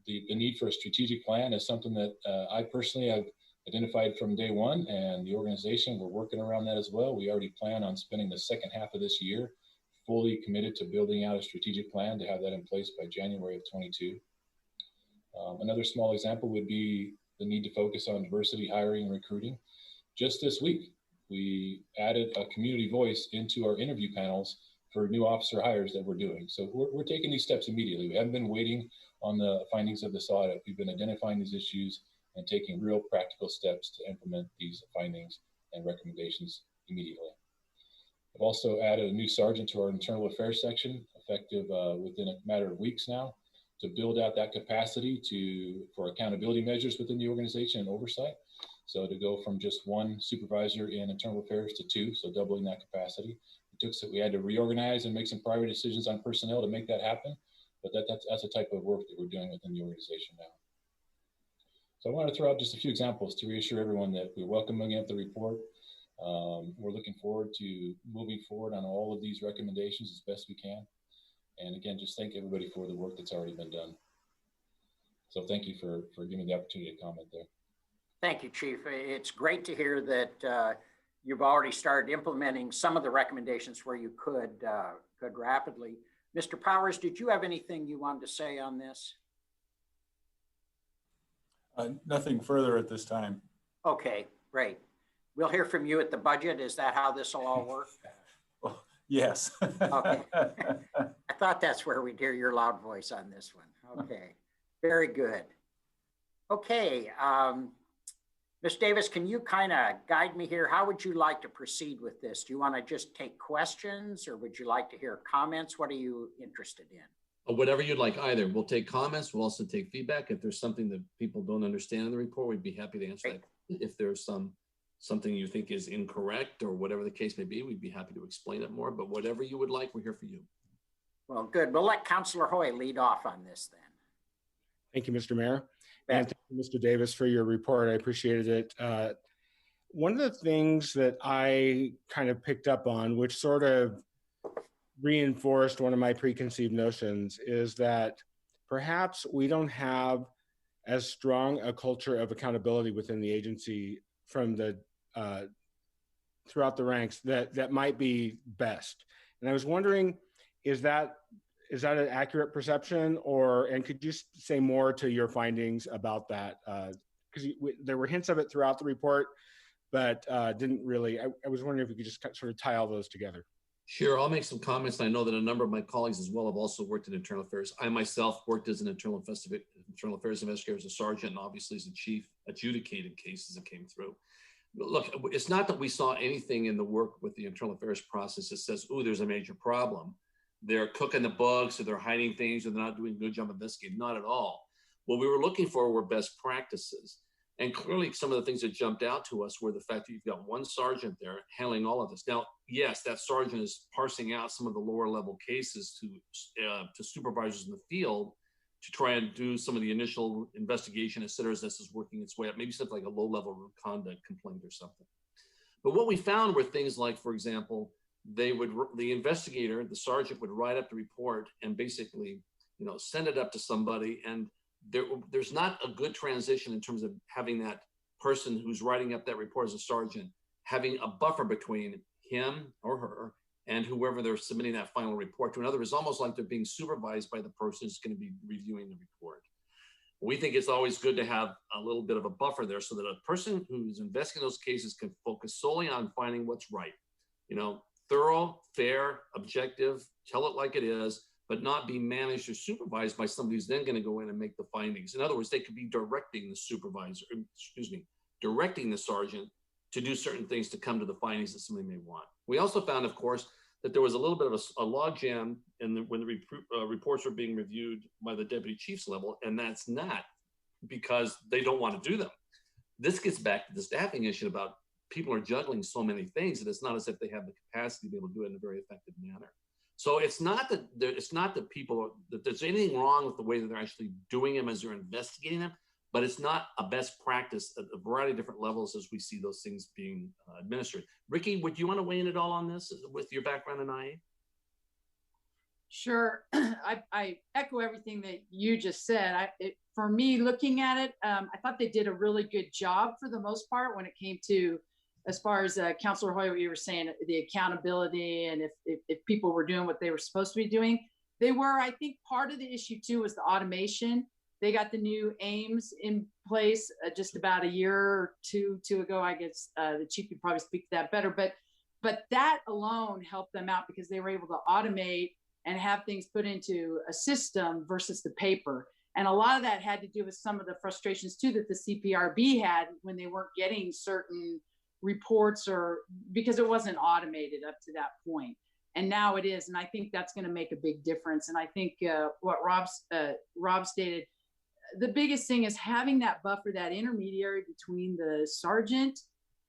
S9: The need for a strategic plan is something that I personally have identified from day one, and the organization, we're working around that as well. We already plan on spending the second half of this year fully committed to building out a strategic plan to have that in place by January of 22. Another small example would be the need to focus on diversity, hiring, and recruiting. Just this week, we added a community voice into our interview panels for new officer hires that we're doing. So we're taking these steps immediately. We haven't been waiting on the findings of this audit. We've been identifying these issues and taking real practical steps to implement these findings and recommendations immediately. I've also added a new sergeant to our internal affairs section, effective within a matter of weeks now, to build out that capacity for accountability measures within the organization and oversight. So to go from just one supervisor in internal affairs to two, so doubling that capacity. We had to reorganize and make some priority decisions on personnel to make that happen, but that's the type of work that we're doing within the organization now. So I want to throw out just a few examples to reassure everyone that we're welcoming at the report. We're looking forward to moving forward on all of these recommendations as best we can. And again, just thank everybody for the work that's already been done. So thank you for giving me the opportunity to comment there.
S1: Thank you, Chief. It's great to hear that you've already started implementing some of the recommendations where you could rapidly. Mr. Powers, did you have anything you wanted to say on this?
S6: Nothing further at this time.
S1: Okay, great. We'll hear from you at the budget. Is that how this will all work?
S6: Well, yes.
S1: Okay. I thought that's where we'd hear your loud voice on this one. Okay, very good. Okay, Ms. Davis, can you kind of guide me here? How would you like to proceed with this? Do you want to just take questions, or would you like to hear comments? What are you interested in?
S7: Whatever you'd like, either. We'll take comments. We'll also take feedback. If there's something that people don't understand in the report, we'd be happy to answer that. If there's something you think is incorrect or whatever the case may be, we'd be happy to explain it more. But whatever you would like, we're here for you.
S1: Well, good. We'll let Councilor Hoy lead off on this then.
S4: Thank you, Mr. Mayor. And thank you, Mr. Davis, for your report. I appreciated it. One of the things that I kind of picked up on, which sort of reinforced one of my preconceived notions, is that perhaps we don't have as strong a culture of accountability within the agency from the throughout the ranks that might be best. And I was wondering, is that an accurate perception, and could you say more to your findings about that? Because there were hints of it throughout the report, but didn't really. I was wondering if we could just sort of tie all those together.
S7: Sure, I'll make some comments. I know that a number of my colleagues as well have also worked in internal affairs. I myself worked as an internal affairs investigator as a sergeant, and obviously as a chief, adjudicated cases that came through. Look, it's not that we saw anything in the work with the internal affairs process that says, "Ooh, there's a major problem. They're cooking the books, or they're hiding things, or they're not doing a good job investigating." Not at all. What we were looking for were best practices. And clearly some of the things that jumped out to us were the fact that you've got one sergeant there handling all of this. Now, yes, that sergeant is parsing out some of the lower level cases to supervisors in the field to try and do some of the initial investigation, et cetera, as this is working its way up, maybe something like a low level conduct complaint or something. But what we found were things like, for example, the investigator, the sergeant, would write up the report and basically, send it up to somebody, and there's not a good transition in terms of having that person who's writing up that report as a sergeant having a buffer between him or her and whoever they're submitting that final report to. In other words, almost like they're being supervised by the person who's going to be reviewing the report. We think it's always good to have a little bit of a buffer there so that a person who's investigating those cases can focus solely on finding what's right. You know, thorough, fair, objective, tell it like it is, but not be managed or supervised by somebody who's then going to go in and make the findings. In other words, they could be directing the supervisor, directing the sergeant to do certain things to come to the findings that somebody may want. We also found, of course, that there was a little bit of a log jam when the reports were being reviewed by the deputy chief's level, and that's not because they don't want to do them. This gets back to the staffing issue about people are juggling so many things that it's not as if they have the capacity to be able to do it in a very effective manner. So it's not that there's anything wrong with the way that they're actually doing them as they're investigating them, but it's not a best practice at a variety of different levels as we see those things being administered. Ricky, would you want to weigh in at all on this with your background in IA?
S10: Sure. I echo everything that you just said. For me, looking at it, I thought they did a really good job for the most part when it came to, as far as Councilor Hoy, what you were saying, the accountability, and if people were doing what they were supposed to be doing. They were, I think part of the issue too was the automation. They got the new AIMS in place just about a year or two ago. I guess the chief could probably speak to that better, but that alone helped them out because they were able to automate and have things put into a system versus the paper. And a lot of that had to do with some of the frustrations too that the CPRB had when they weren't getting certain reports, or because it wasn't automated up to that point. And now it is. And I think that's going to make a big difference. And I think what Rob stated, the biggest thing is having that buffer, that intermediary between the sergeant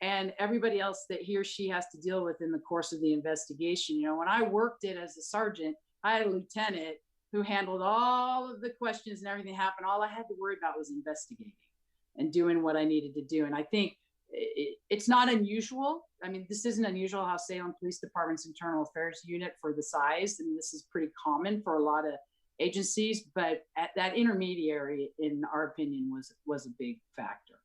S10: and everybody else that he or she has to deal with in the course of the investigation. You know, when I worked it as a sergeant, I had a lieutenant who handled all of the questions and everything happened. All I had to worry about was investigating and doing what I needed to do. And I think it's not unusual. I mean, this isn't unusual how Salem Police Department's internal affairs unit for the size, and this is pretty common for a lot of agencies, but at that intermediary, in our opinion, was a big factor.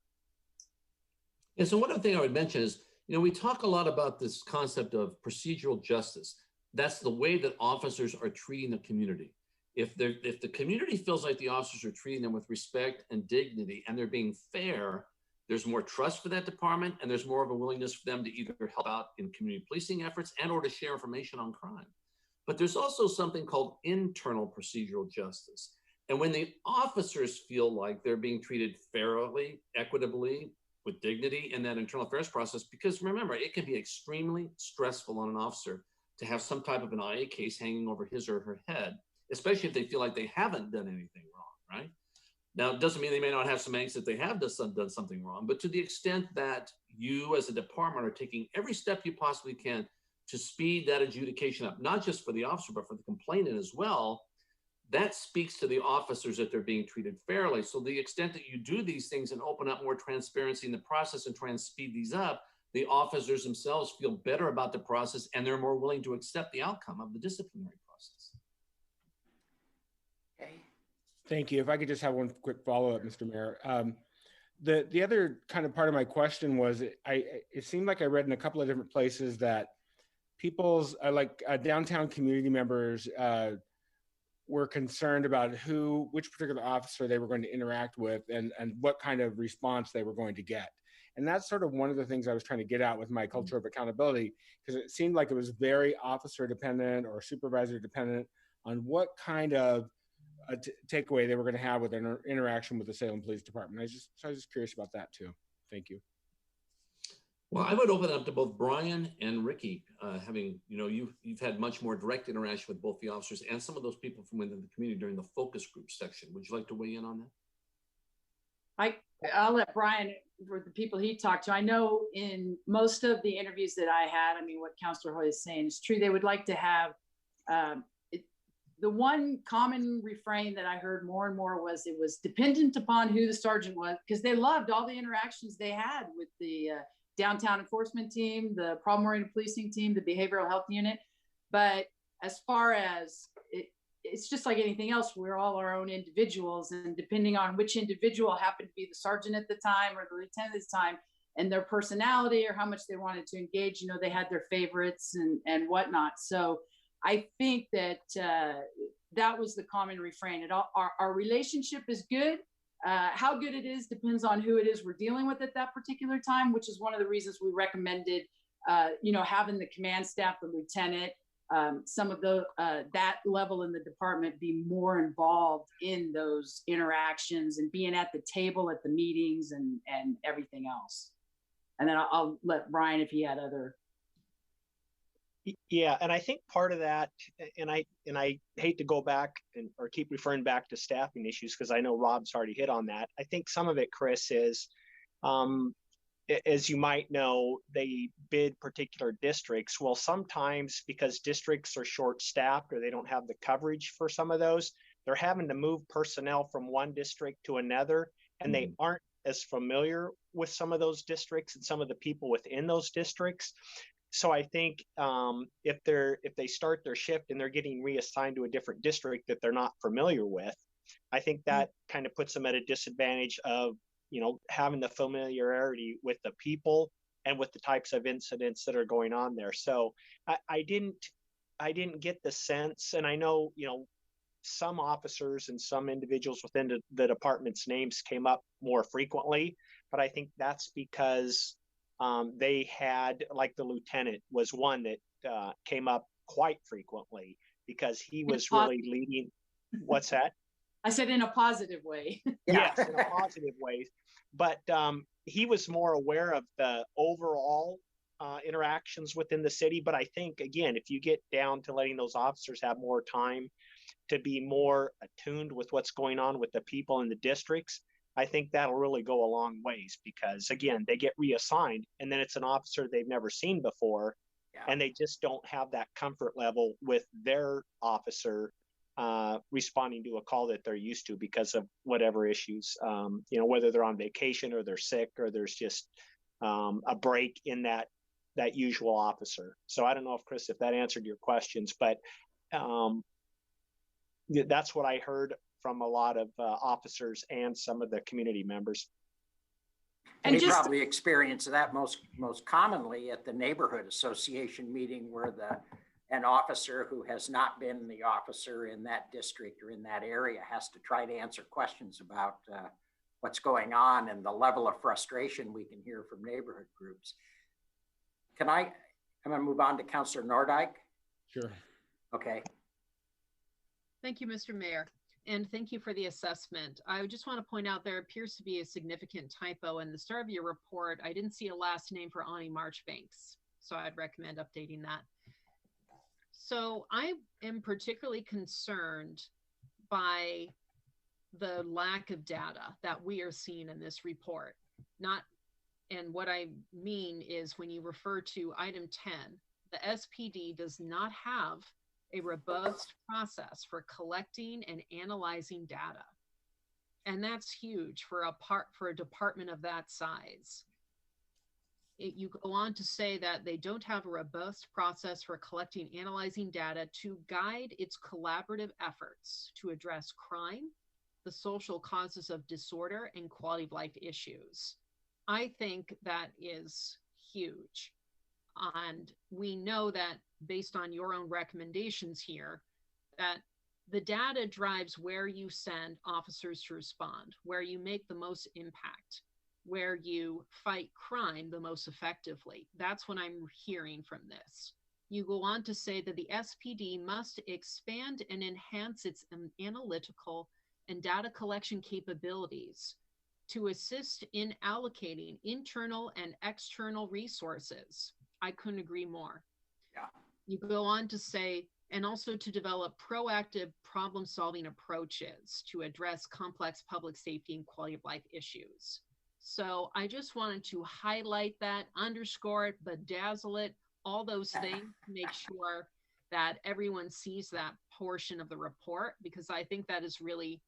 S7: And so one other thing I would mention is, you know, we talk a lot about this concept of procedural justice. That's the way that officers are treating the community. If the community feels like the officers are treating them with respect and dignity and they're being fair, there's more trust for that department, and there's more of a willingness for them to either help out in community policing efforts and or to share information on crime. But there's also something called internal procedural justice. And when the officers feel like they're being treated fairly, equitably, with dignity in that internal affairs process, because remember, it can be extremely stressful on an officer to have some type of an IA case hanging over his or her head, especially if they feel like they haven't done anything wrong, right? Now, it doesn't mean they may not have some angst that they have done something wrong, but to the extent that you as a department are taking every step you possibly can to speed that adjudication up, not just for the officer, but for the complainant as well, that speaks to the officers that they're being treated fairly. So the extent that you do these things and open up more transparency in the process and try and speed these up, the officers themselves feel better about the process and they're more willing to accept the outcome of the disciplinary process.
S1: Okay.
S4: Thank you. If I could just have one quick follow-up, Mr. Mayor. The other kind of part of my question was, it seemed like I read in a couple of different places that people's downtown community members were concerned about which particular officer they were going to interact with and what kind of response they were going to get. And that's sort of one of the things I was trying to get at with my culture of accountability, because it seemed like it was very officer dependent or supervisor dependent on what kind of takeaway they were going to have with their interaction with the Salem Police Department. I was just curious about that too. Thank you.
S7: Well, I would open it up to both Brian and Ricky, having, you know, you've had much more direct interaction with both the officers and some of those people from within the community during the focus group section. Would you like to weigh in on that?
S10: I'll let Brian, for the people he talked to. I know in most of the interviews that I had, I mean, what Councilor Hoy is saying is true. They would like to have, the one common refrain that I heard more and more was it was dependent upon who the sergeant was, because they loved all the interactions they had with the downtown enforcement team, the problem-oriented policing team, the behavioral health unit. But as far as it's just like anything else, we're all our own individuals, and depending on which individual happened to be the sergeant at the time or the lieutenant at the time, and their personality or how much they wanted to engage. You know, they had their favorites and whatnot. So I think that that was the common refrain. Our relationship is good. How good it is depends on who it is we're dealing with at that particular time, which is one of the reasons we recommended, you know, having the command staff, the lieutenant, some of the that level in the department be more involved in those interactions and being at the table at the meetings and everything else. And then I'll let Brian, if he had other.
S11: Yeah, and I think part of that, and I hate to go back or keep referring back to staffing issues because I know Rob's already hit on that. I think some of it, Chris, is as you might know, they bid particular districts. Well, sometimes because districts are short-staffed or they don't have the coverage for some of those, they're having to move personnel from one district to another, and they aren't as familiar with some of those districts and some of the people within those districts. So I think if they start their shift and they're getting reassigned to a different district that they're not familiar with, I think that kind of puts them at a disadvantage of, you know, having the familiarity with the people and with the types of incidents that are going on there. So I didn't get the sense, and I know, you know, some officers and some individuals within the department's names came up more frequently, but I think that's because they had, like the lieutenant was one that came up quite frequently because he was really leading. What's that?
S10: I said in a positive way.
S11: Yes, in a positive way. But he was more aware of the overall interactions within the city. But I think, again, if you get down to letting those officers have more time to be more attuned with what's going on with the people in the districts, I think that'll really go a long ways because, again, they get reassigned and then it's an officer they've never seen before. Yeah. And they just don't have that comfort level with their officer responding to a call that they're used to because of whatever issues, you know, whether they're on vacation or they're sick or there's just a break in that usual officer. So I don't know if Chris, if that answered your questions, but that's what I heard from a lot of officers and some of the community members.
S1: And you probably experience that most commonly at the neighborhood association meeting where an officer who has not been the officer in that district or in that area has to try to answer questions about what's going on and the level of frustration we can hear from neighborhood groups. I'm going to move on to Councilor Nordyke.
S4: Sure.
S1: Okay.
S12: Thank you, Mr. Mayor. And thank you for the assessment. I just want to point out there appears to be a significant typo in the start of your report. I didn't see a last name for Ani Marchbanks, so I'd recommend updating that. So I am particularly concerned by the lack of data that we are seeing in this report. And what I mean is when you refer to item 10, the SPD does not have a robust process for collecting and analyzing data. And that's huge for a department of that size. You go on to say that they don't have a robust process for collecting, analyzing data to guide its collaborative efforts to address crime, the social causes of disorder, and quality of life issues. I think that is huge. And we know that based on your own recommendations here, that the data drives where you send officers to respond, where you make the most impact, where you fight crime the most effectively. That's what I'm hearing from this. You go on to say that the SPD must expand and enhance its analytical and data collection capabilities to assist in allocating internal and external resources. I couldn't agree more.
S1: Yeah.
S12: You go on to say, and also to develop proactive problem-solving approaches to address complex public safety and quality of life issues. So I just wanted to highlight that, underscore it, bedazzle it, all those things to make sure that everyone sees that portion of the report, because I think that is really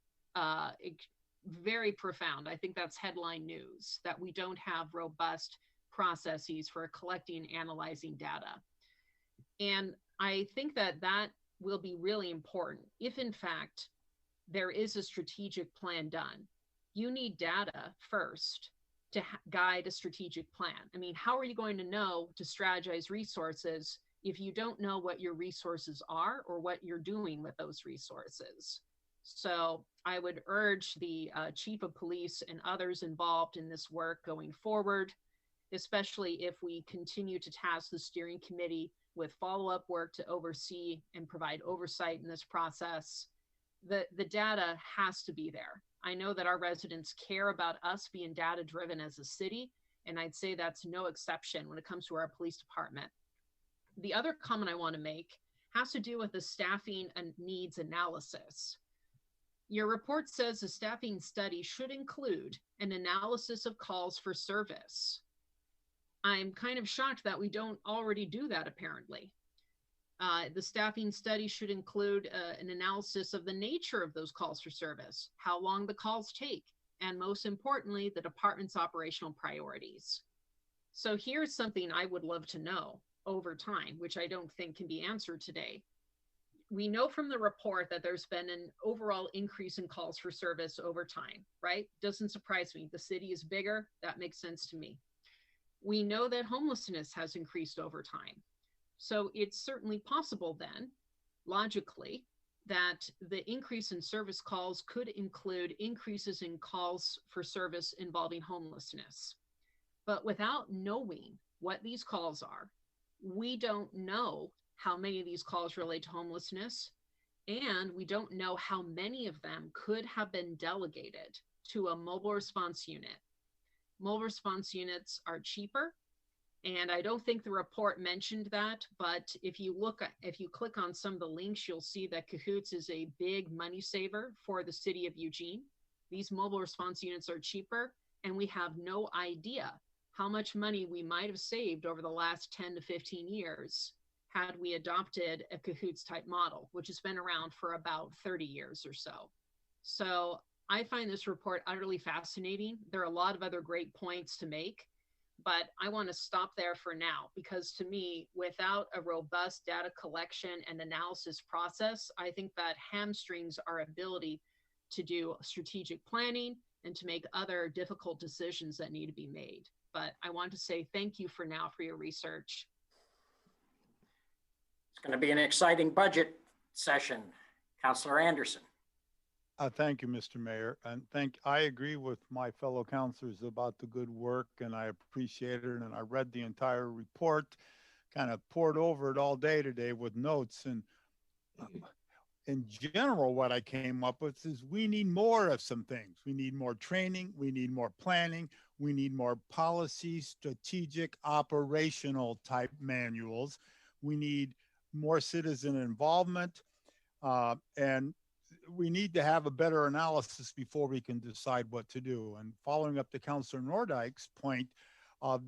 S12: very profound. I think that's headline news, that we don't have robust processes for collecting and analyzing data. And I think that that will be really important if, in fact, there is a strategic plan done. You need data first, to guide a strategic plan. I mean, how are you going to know to strategize resources if you don't know what your resources are or what you're doing with those resources? So I would urge the chief of police and others involved in this work going forward, especially if we continue to task the steering committee with follow-up work to oversee and provide oversight in this process. The data has to be there. I know that our residents care about us being data-driven as a city, and I'd say that's no exception when it comes to our police department. The other comment I want to make has to do with the staffing and needs analysis. Your report says the staffing study should include an analysis of calls for service. I'm kind of shocked that we don't already do that, apparently. The staffing study should include an analysis of the nature of those calls for service, how long the calls take, and most importantly, the department's operational priorities. So here's something I would love to know over time, which I don't think can be answered today. We know from the report that there's been an overall increase in calls for service over time, right? Doesn't surprise me. The city is bigger. That makes sense to me. We know that homelessness has increased over time. So it's certainly possible then, logically, that the increase in service calls could include increases in calls for service involving homelessness. But without knowing what these calls are, we don't know how many of these calls relate to homelessness, and we don't know how many of them could have been delegated to a mobile response unit. Mobile response units are cheaper, and I don't think the report mentioned that, but if you click on some of the links, you'll see that Cahoots is a big money saver for the city of Eugene. These mobile response units are cheaper, and we have no idea how much money we might have saved over the last 10 to 15 years had we adopted a Cahoots type model, which has been around for about 30 years or so. So I find this report utterly fascinating. There are a lot of other great points to make, but I want to stop there for now, because to me, without a robust data collection and analysis process, I think that hamstrings our ability to do strategic planning and to make other difficult decisions that need to be made. But I want to say thank you for now for your research.
S1: It's going to be an exciting budget session. Councilor Anderson.
S5: Thank you, Mr. Mayor. And I agree with my fellow councilors about the good work, and I appreciate it. And I read the entire report, kind of poured over it all day today with notes. And in general, what I came up with is we need more of some things. We need more training. We need more planning. We need more policy, strategic, operational type manuals. We need more citizen involvement. And we need to have a better analysis before we can decide what to do. And following up to Councilor Nordike's point,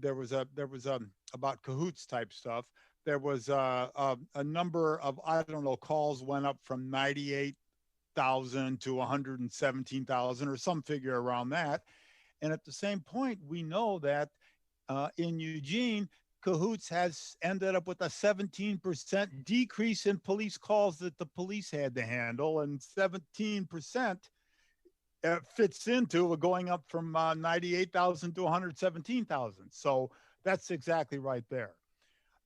S5: there was about Cahoots type stuff. There was a number of, I don't know, calls went up from 98,000 to 117,000 or some figure around that. And at the same point, we know that in Eugene, Cahoots has ended up with a 17% decrease in police calls that the police had to handle, and 17% fits into going up from 98,000 to 117,000. So that's exactly right there.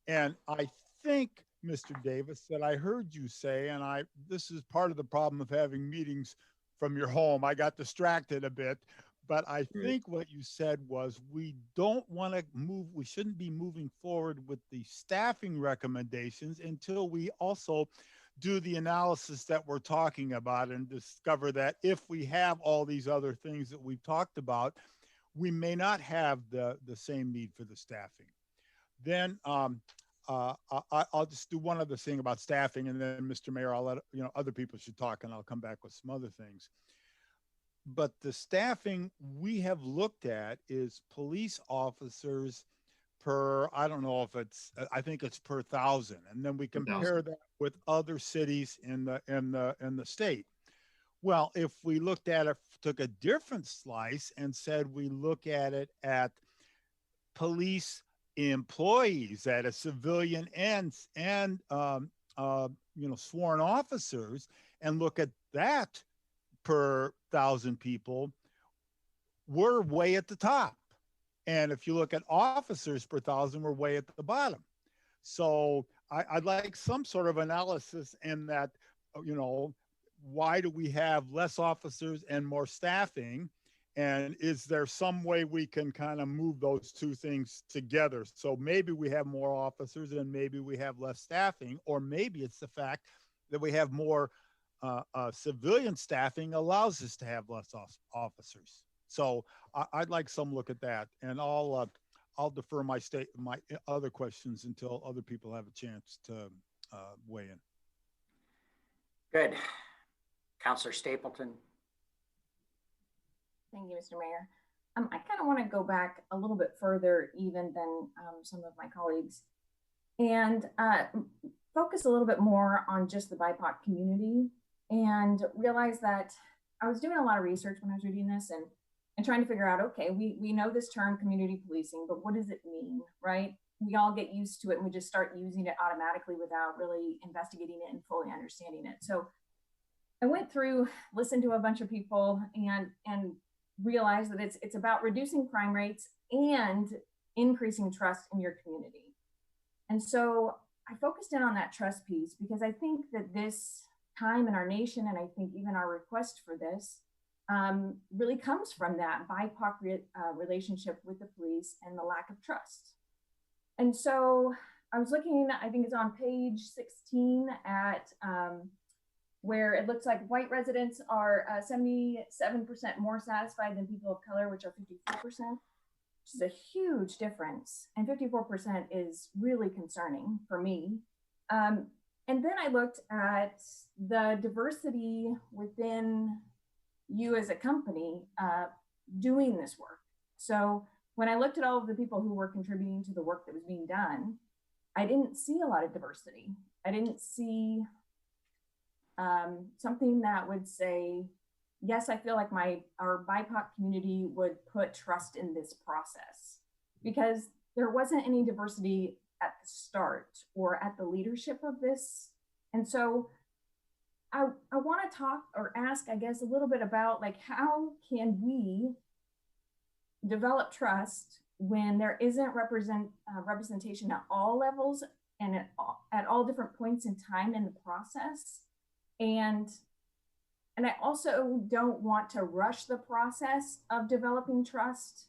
S5: And I think, Mr. Davis, that I heard you say, and this is part of the problem of having meetings from your home. I got distracted a bit. But I think what you said was we don't want to move, we shouldn't be moving forward with the staffing recommendations until we also do the analysis that we're talking about and discover that if we have all these other things that we've talked about, we may not have the same need for the staffing. Then I'll just do one other thing about staffing, and then Mr. Mayor, I'll let other people should talk, and I'll come back with some other things. But the staffing we have looked at is police officers per, I don't know if it's, I think it's per 1,000. And then we compare that with other cities in the state. Well, if we looked at it, took a different slice and said we look at it at police employees, at a civilian and sworn officers, and look at that per 1,000 people, we're way at the top. And if you look at officers per thousand, we're way at the bottom. So I'd like some sort of analysis in that, you know, why do we have less officers and more staffing? And is there some way we can kind of move those two things together? So maybe we have more officers and maybe we have less staffing, or maybe it's the fact that we have more civilian staffing allows us to have less officers. So I'd like some look at that, and I'll defer my other questions until other people have a chance to weigh in.
S1: Good. Councilor Stapleton.
S13: Thank you, Mr. Mayor. I kind of want to go back a little bit further even than some of my colleagues and focus a little bit more on just the BIPOC community, and realize that I was doing a lot of research when I was reading this and trying to figure out, okay, we know this term community policing, but what does it mean, right? We all get used to it and we just start using it automatically without really investigating it and fully understanding it. So I went through, listened to a bunch of people, and realized that it's about reducing crime rates and increasing trust in your community. And so I focused in on that trust piece because I think that this time in our nation, and I think even our request for this, really comes from that BIPOC relationship with the police and the lack of trust. And so I was looking, I think it's on page 16 at where it looks like white residents are 77% more satisfied than people of color, which are 54%, which is a huge difference. And 54% is really concerning for me. And then I looked at the diversity within you as a company doing this work. So when I looked at all of the people who were contributing to the work that was being done, I didn't see a lot of diversity. I didn't see something that would say, yes, I feel like our BIPOC community would put trust in this process, because there wasn't any diversity at the start or at the leadership of this. And so I want to talk or ask, I guess, a little bit about like, how can we develop trust when there isn't representation at all levels and at all different points in time in the process? And I also don't want to rush the process of developing trust.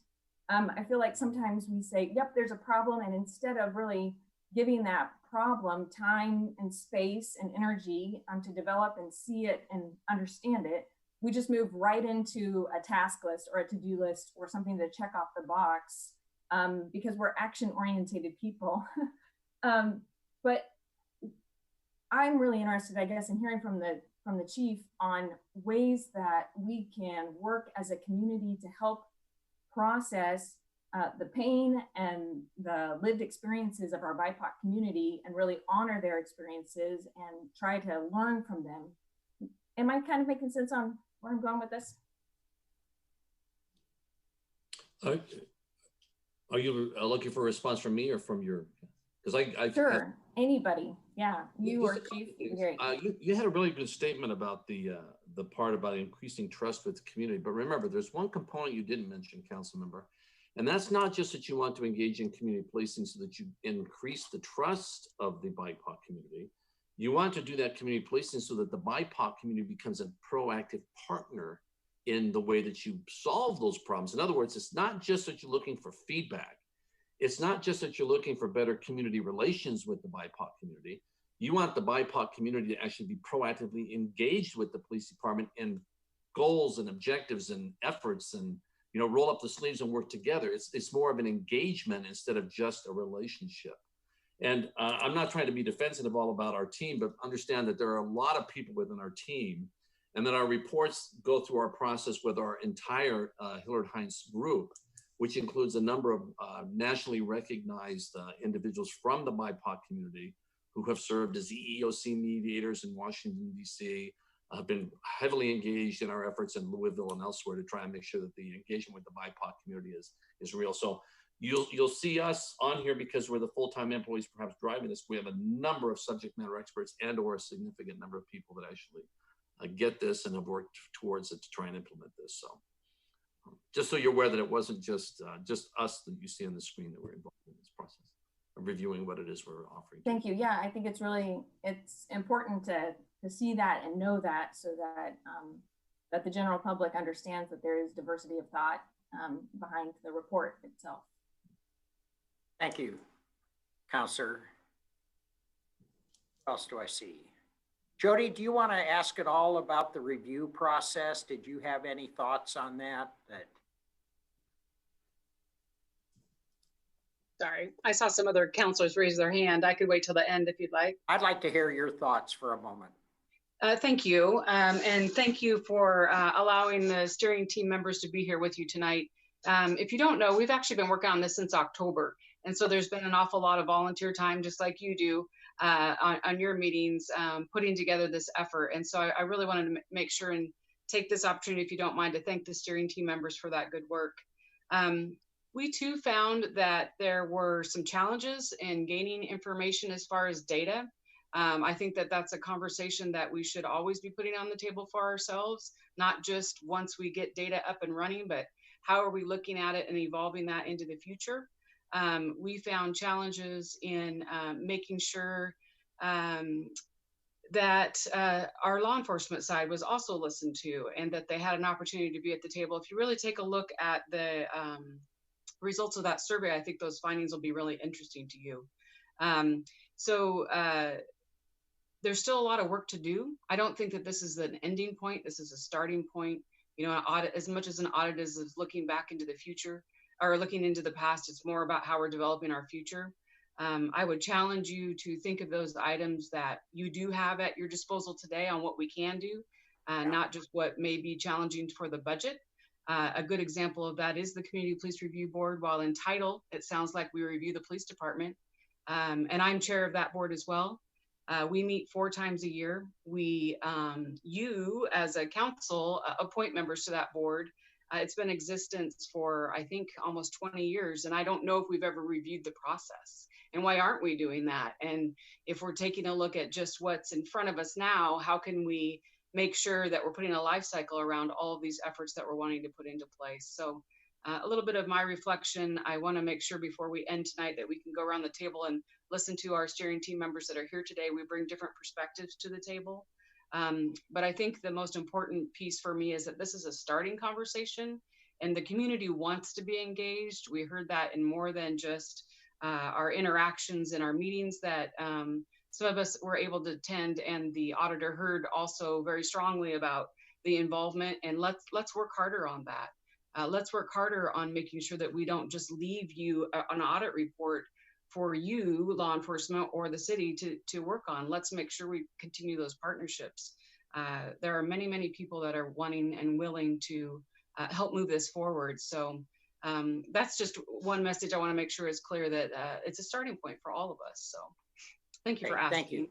S13: I feel like sometimes we say, yep, there's a problem. And instead of really giving that problem time and space and energy to develop and see it and understand it, we just move right into a task list or a to-do list or something to check off the box because we're action-oriented people. But I'm really interested, I guess, in hearing from the chief on ways that we can work as a community to help process the pain and the lived experiences of our BIPOC community and really honor their experiences and try to learn from them. Am I kind of making sense on where I'm going with this?
S7: Are you looking for a response from me or from your, because I
S13: Sure, anybody. Yeah, you or chief.
S7: You had a really good statement about the part about increasing trust with the community, but remember, there's one component you didn't mention, council member, and that's not just that you want to engage in community policing so that you increase the trust of the BIPOC community. You want to do that community policing so that the BIPOC community becomes a proactive partner in the way that you solve those problems. In other words, it's not just that you're looking for feedback. It's not just that you're looking for better community relations with the BIPOC community. You want the BIPOC community to actually be proactively engaged with the police department in goals and objectives and efforts, and roll up the sleeves and work together. It's more of an engagement instead of just a relationship. And I'm not trying to be defensive all about our team, but understand that there are a lot of people within our team, and that our reports go through our process with our entire Hilliard Heinz group, which includes a number of nationally recognized individuals from the BIPOC community who have served as EEOC mediators in Washington, D.C., have been heavily engaged in our efforts in Louisville and elsewhere to try and make sure that the engagement with the BIPOC community is real. So you'll see us on here because we're the full-time employees perhaps driving this. We have a number of subject matter experts and or a significant number of people that actually get this and have worked towards it to try and implement this. So Just so you're aware that it wasn't just us that you see on the screen that were involved in this process of reviewing what it is we're offering.
S13: Thank you. Yeah, I think it's important to see that and know that, so that that the general public understands that there is diversity of thought behind the report itself.
S1: Thank you, Counselor. What else do I see? Jody, do you want to ask at all about the review process? Did you have any thoughts on that?
S14: Sorry, I saw some other counselors raise their hand. I could wait till the end if you'd like.
S1: I'd like to hear your thoughts for a moment.
S14: Thank you. And thank you for allowing the steering team members to be here with you tonight. If you don't know, we've actually been working on this since October. And so there's been an awful lot of volunteer time, just like you do on your meetings, putting together this effort. And so I really wanted to make sure and take this opportunity, if you don't mind, to thank the steering team members for that good work. We too found that there were some challenges in gaining information as far as data. I think that that's a conversation that we should always be putting on the table for ourselves, not just once we get data up and running, but how are we looking at it and evolving that into the future? We found challenges in making sure that our law enforcement side was also listened to and that they had an opportunity to be at the table. If you really take a look at the results of that survey, I think those findings will be really interesting to you. There's still a lot of work to do. I don't think that this is an ending point. This is a starting point. You know, an audit, as much as an audit is looking back into the future or looking into the past, it's more about how we're developing our future. I would challenge you to think of those items that you do have at your disposal today on what we can do, not just what may be challenging for the budget. A good example of that is the Community Police Review Board. While in title, it sounds like we review the police department. And I'm chair of that board as well. We meet 4 times a year. You as a council appoint members to that board. It's been in existence for, I think, almost 20 years. And I don't know if we've ever reviewed the process. And why aren't we doing that? And if we're taking a look at just what's in front of us now, how can we make sure that we're putting a life cycle around all of these efforts that we're wanting to put into place? So a little bit of my reflection. I want to make sure before we end tonight that we can go around the table and listen to our steering team members that are here today. We bring different perspectives to the table. But I think the most important piece for me is that this is a starting conversation and the community wants to be engaged. We heard that in more than just our interactions in our meetings that some of us were able to attend, and the auditor heard also very strongly about the involvement. And let's work harder on that. Let's work harder on making sure that we don't just leave you an audit report for you, law enforcement, or the city to work on. Let's make sure we continue those partnerships. There are many, many people that are wanting and willing to help move this forward. So that's just one message I want to make sure is clear, that it's a starting point for all of us. So thank you for asking.
S1: Thank you.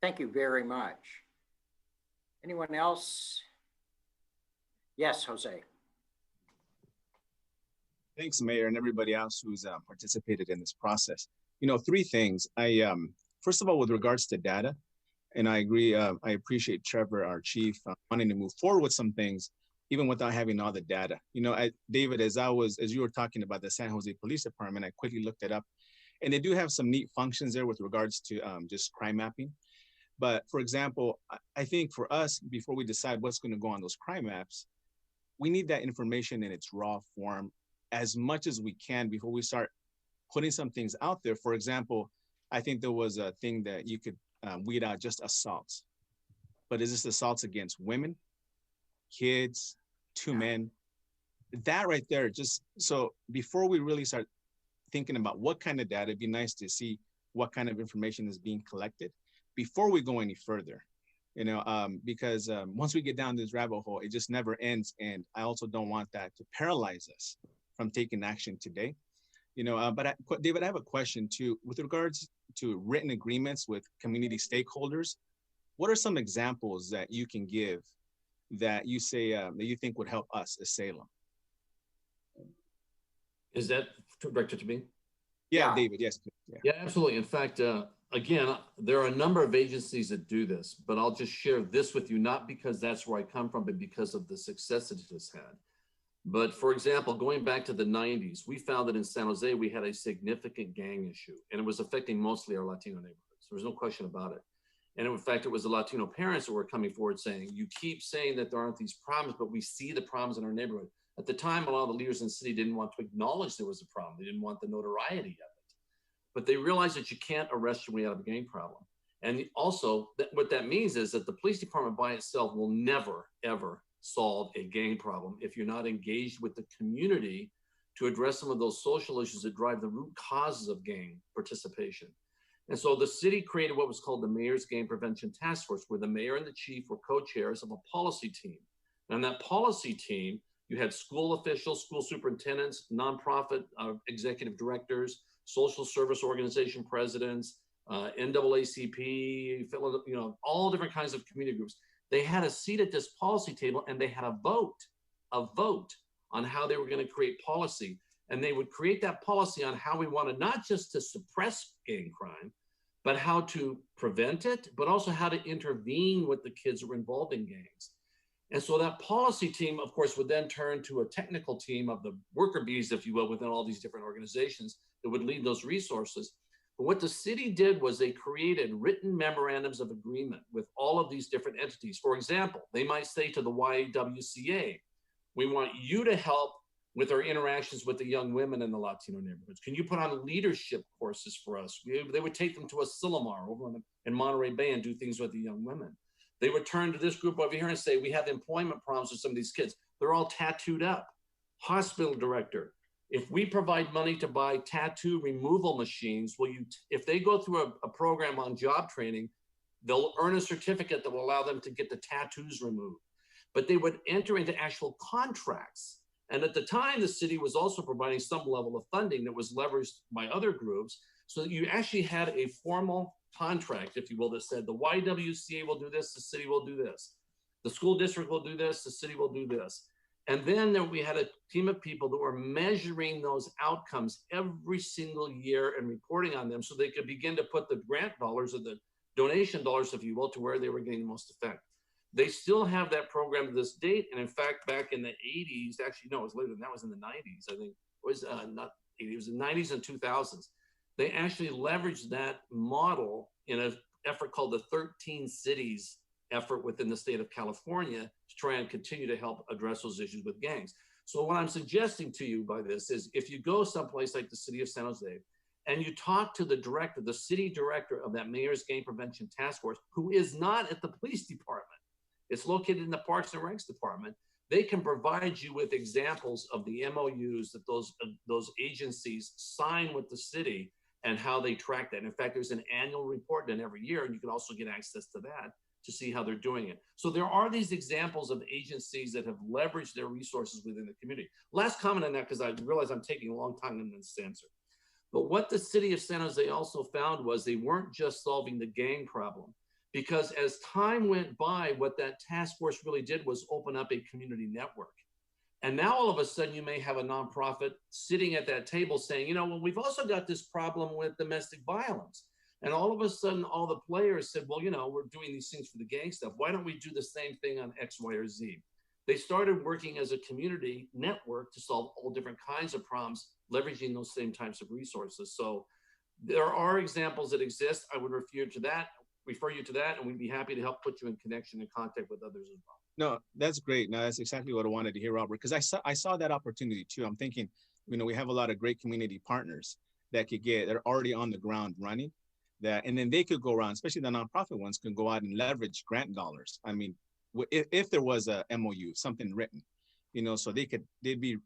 S1: Thank you very much. Anyone else? Yes, Jose.
S15: Thanks, Mayor, and everybody else who's participated in this process. You know, 3 things. First of all, with regards to data, and I agree, I appreciate Trevor, our chief, wanting to move forward with some things, even without having all the data. You know, David, as you were talking about the San Jose Police Department, I quickly looked it up, and they do have some neat functions there with regards to just crime mapping. But for example, I think for us, before we decide what's going to go on those crime maps, we need that information in its raw form as much as we can before we start putting some things out there. For example, I think there was a thing that you could weed out just assaults. But is this assaults against women, kids, 2 men? That right there, just so before we really start thinking about what kind of data, it'd be nice to see what kind of information is being collected before we go any further. You know, because once we get down this rabbit hole, it just never ends. And I also don't want that to paralyze us from taking action today. You know, but David, I have a question too, with regards to written agreements with community stakeholders. What are some examples that you can give that you say that you think would help us as Salem?
S7: Is that directed to me?
S15: Yeah, David, yes.
S7: Yeah, absolutely. In fact, again, there are a number of agencies that do this, but I'll just share this with you, not because that's where I come from, but because of the success that it has had. But for example, going back to the 90s, we found that in San Jose, we had a significant gang issue, and it was affecting mostly our Latino neighborhoods. There was no question about it. And in fact, it was the Latino parents that were coming forward saying, you keep saying that there aren't these problems, but we see the problems in our neighborhood. At the time, a lot of the leaders in the city didn't want to acknowledge there was a problem. They didn't want the notoriety of it. But they realized that you can't arrest your way out of a gang problem. And also, what that means is that the police department by itself will never, ever solve a gang problem if you're not engaged with the community to address some of those social issues that drive the root causes of gang participation. And so the city created what was called the Mayor's Gang Prevention Task Force, where the mayor and the chief were co-chairs of a policy team. And on that policy team, you had school officials, school superintendents, nonprofit executive directors, social service organization presidents, NAACP, you know, all different kinds of community groups. They had a seat at this policy table and they had a vote on how they were going to create policy. And they would create that policy on how we wanted not just to suppress gang crime, but how to prevent it, but also how to intervene with the kids who were involved in gangs. And so that policy team, of course, would then turn to a technical team of the worker bees, if you will, within all these different organizations that would lead those resources. But what the city did was they created written memorandums of agreement with all of these different entities. For example, they might say to the YWCA, we want you to help with our interactions with the young women in the Latino neighborhoods. Can you put on leadership courses for us? They would take them to a Silomar over in Monterey Bay and do things with the young women. They would turn to this group over here and say, we have employment problems with some of these kids. They're all tattooed up. Hospital director, if we provide money to buy tattoo removal machines, will you, if they go through a program on job training, they'll earn a certificate that will allow them to get the tattoos removed. But they would enter into actual contracts. And at the time, the city was also providing some level of funding that was leveraged by other groups. So that you actually had a formal contract, if you will, that said the YWCA will do this, the city will do this. The school district will do this, the city will do this. And then we had a team of people that were measuring those outcomes every single year and reporting on them so they could begin to put the grant dollars or the donation dollars, if you will, to where they were getting the most effect. They still have that program to this date. And in fact, back in the 80s, actually, no, it was later than that, was in the 90s, I think. It was not 80s, it was the 90s and 2000s. They actually leveraged that model in an effort called the 13 Cities effort within the state of California to try and continue to help address those issues with gangs. So what I'm suggesting to you by this is if you go someplace like the city of San Jose and you talk to the director, the city director of that Mayor's Gang Prevention Task Force, who is not at the police department, it's located in the Parks and Recs department, they can provide you with examples of the MOUs that those agencies sign with the city and how they track that. And in fact, there's an annual report done every year, and you can also get access to that to see how they're doing it. So there are these examples of agencies that have leveraged their resources within the community. Last comment on that, because I realize I'm taking a long time in this answer. But what the city of San Jose also found was they weren't just solving the gang problem, because as time went by, what that task force really did was open up a community network. And now all of a sudden you may have a nonprofit sitting at that table saying, you know, well, we've also got this problem with domestic violence. And all of a sudden, all the players said, well, you know, we're doing these things for the gang stuff. Why don't we do the same thing on X, Y, or Z? They started working as a community network to solve all different kinds of problems, leveraging those same types of resources. So there are examples that exist. I would refer you to that, and we'd be happy to help put you in connection and contact with others as well.
S15: No, that's great. No, that's exactly what I wanted to hear, Robert, because I saw that opportunity too. I'm thinking, you know, we have a lot of great community partners that they're already on the ground running. And then they could go around, especially the nonprofit ones, can go out and leverage grant dollars. I mean, if there was a MOU, something written, you know, so it'd be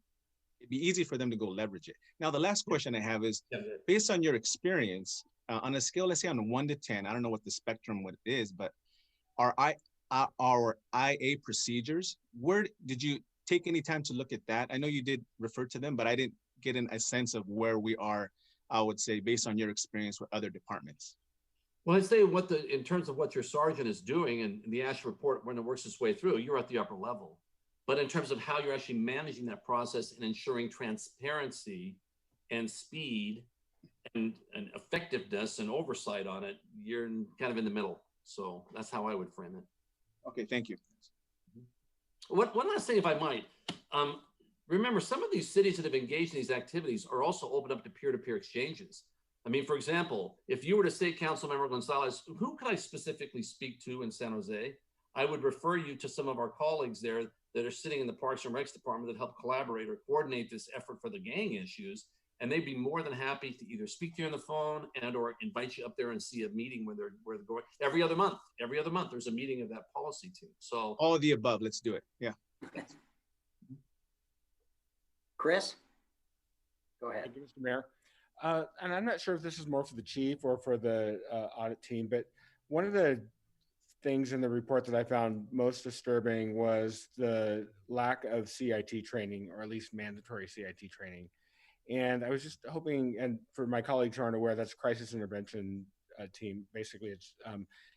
S15: easy for them to go leverage it. Now, the last question I have is, based on your experience, on a scale, let's say on a 1 to 10, I don't know what the spectrum what it is, but our IA procedures, where did you take any time to look at that? I know you did refer to them, but I didn't get a sense of where we are, I would say, based on your experience with other departments.
S7: Well, I'd say in terms of what your sergeant is doing and the ASH report, when it works its way through, you're at the upper level. But in terms of how you're actually managing that process and ensuring transparency and speed and effectiveness and oversight on it, you're kind of in the middle. So that's how I would frame it.
S15: Okay, thank you.
S7: One last thing, if I might. remember, some of these cities that have engaged in these activities are also open up to peer-to-peer exchanges. I mean, for example, if you were to say, Councilmember Gonzalez, who could I specifically speak to in San Jose? I would refer you to some of our colleagues there that are sitting in the Parks and Recs department that help collaborate or coordinate this effort for the gang issues. And they'd be more than happy to either speak to you on the phone and or invite you up there and see a meeting where they're going every other month. Every other month, there's a meeting of that policy team. So
S15: all of the above, let's do it. Yeah.
S1: Chris, go ahead.
S4: Thank you, Mr. Mayor. And I'm not sure if this is more for the chief or for the audit team, but one of the things in the report that I found most disturbing was the lack of CIT training, or at least mandatory CIT training. And I was just hoping, and for my colleagues who aren't aware, that's crisis intervention team. Basically, it's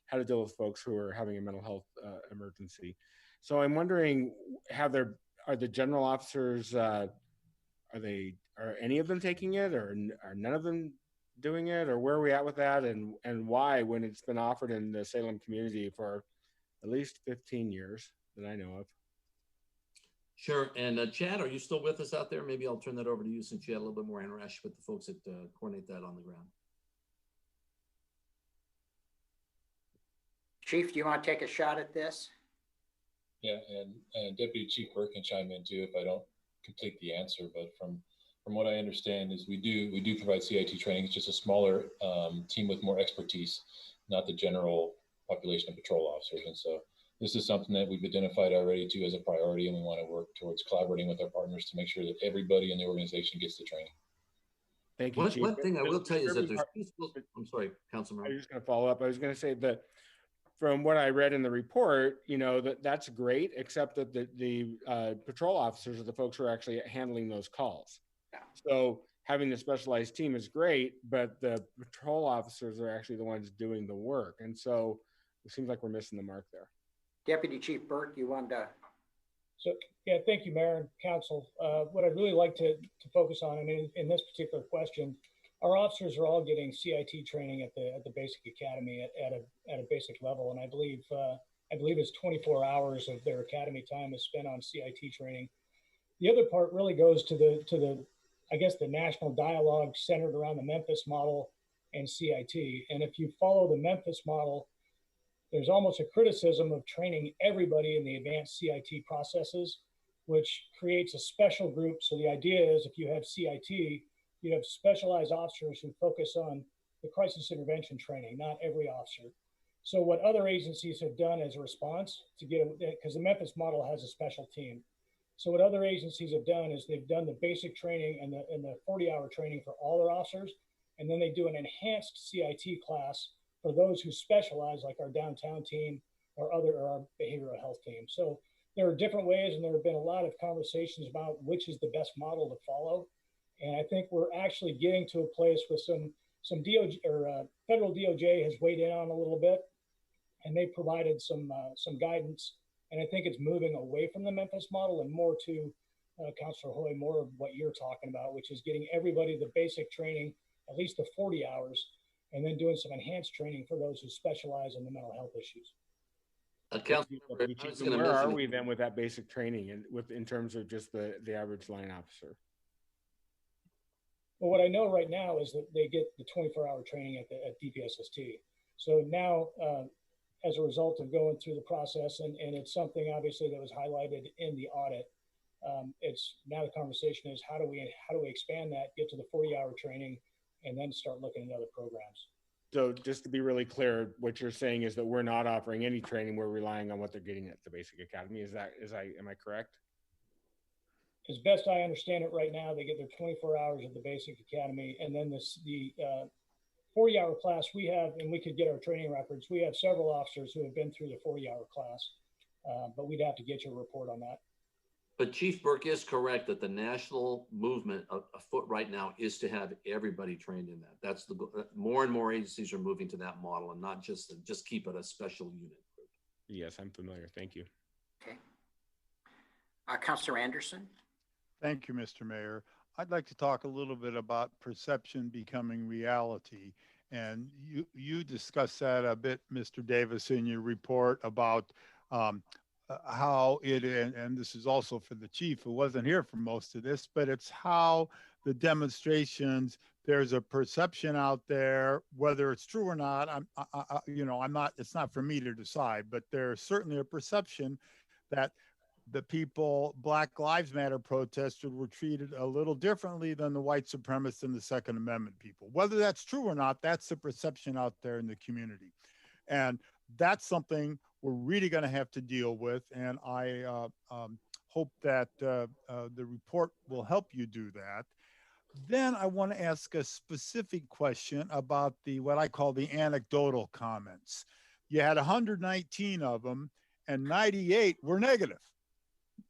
S4: how to deal with folks who are having a mental health emergency. So I'm wondering, are the general officers, are any of them taking it, or are none of them doing it, or where are we at with that, and why, when it's been offered in the Salem community for at least 15 years that I know of?
S7: sure. And Chad, are you still with us out there? Maybe I'll turn that over to you since you had a little bit more interaction with the folks that coordinate that on the ground.
S1: Chief, do you want to take a shot at this?
S9: Yeah, and Deputy Chief Burke can chime in too if I don't complete the answer. But from what I understand is we do provide CIT training. It's just a smaller team with more expertise, not the general population of patrol officers. And so this is something that we've identified already too as a priority, and we want to work towards collaborating with our partners to make sure that everybody in the organization gets the training.
S4: Thank you, Chief.
S7: One thing I will tell you is that there's peaceful, I'm sorry, Councilman.
S4: I was just going to follow up. I was going to say that from what I read in the report, that's great, except that the patrol officers are the folks who are actually handling those calls.
S1: Yeah.
S4: So having the specialized team is great, but the patrol officers are actually the ones doing the work. And so it seems like we're missing the mark there.
S1: Deputy Chief Burke, you wanted to?
S16: So, yeah, thank you, Mayor and Council. What I'd really like to focus on, in this particular question, our officers are all getting CIT training at the basic academy at a basic level, and I believe it's 24 hours of their academy time is spent on CIT training. The other part really goes to the I guess the national dialogue centered around the Memphis model and CIT. And if you follow the Memphis model, there's almost a criticism of training everybody in the advanced CIT processes, which creates a special group. So the idea is if you have CIT, you have specialized officers who focus on the crisis intervention training, not every officer. So what other agencies have done as a response to because the Memphis model has a special team. So what other agencies have done is they've done the basic training and the 40-hour training for all their officers, and then they do an enhanced CIT class for those who specialize, like our downtown team or our behavioral health team. So there are different ways, and there have been a lot of conversations about which is the best model to follow. And I think we're actually getting to a place with some DOJ or federal DOJ has weighed in on a little bit, and they provided some guidance. And I think it's moving away from the Memphis model and more to Councilor Hoy, more of what you're talking about, which is getting everybody the basic training, at least the 40 hours, and then doing some enhanced training for those who specialize in the mental health issues.
S4: Where are we then with that basic training and in terms of just the average line officer?
S16: Well, what I know right now is that they get the 24-hour training at DPSST. So now, as a result of going through the process, and it's something obviously that was highlighted in the audit, it's now the conversation is how do we expand that, get to the 40-hour training, and then start looking at other programs.
S4: So just to be really clear, what you're saying is that we're not offering any training. We're relying on what they're getting at the basic academy. Am I correct?
S16: As best I understand it right now, they get their 24 hours at the basic academy, and then the 40-hour class we have, and we could get our training records. We have several officers who have been through the 40-hour class, but we'd have to get you a report on that.
S7: But Chief Burke is correct that the national movement afoot right now is to have everybody trained in that. That's the more and more agencies are moving to that model, and not just keep it a special unit group.
S4: Yes, I'm familiar. Thank you.
S1: Okay. Councilor Anderson.
S5: Thank you, Mr. Mayor. I'd like to talk a little bit about perception becoming reality. And you discussed that a bit, Mr. Davis, in your report about how it, and this is also for the chief who wasn't here for most of this, but it's how the demonstrations, there's a perception out there, whether it's true or not, I'm not, it's not for me to decide, but there's certainly a perception that the people, Black Lives Matter protesters, were treated a little differently than the white supremacists and the Second Amendment people. Whether that's true or not, that's the perception out there in the community. And that's something we're really going to have to deal with. And I hope that the report will help you do that. Then I want to ask a specific question about what I call the anecdotal comments. You had 119 of them and 98 were negative.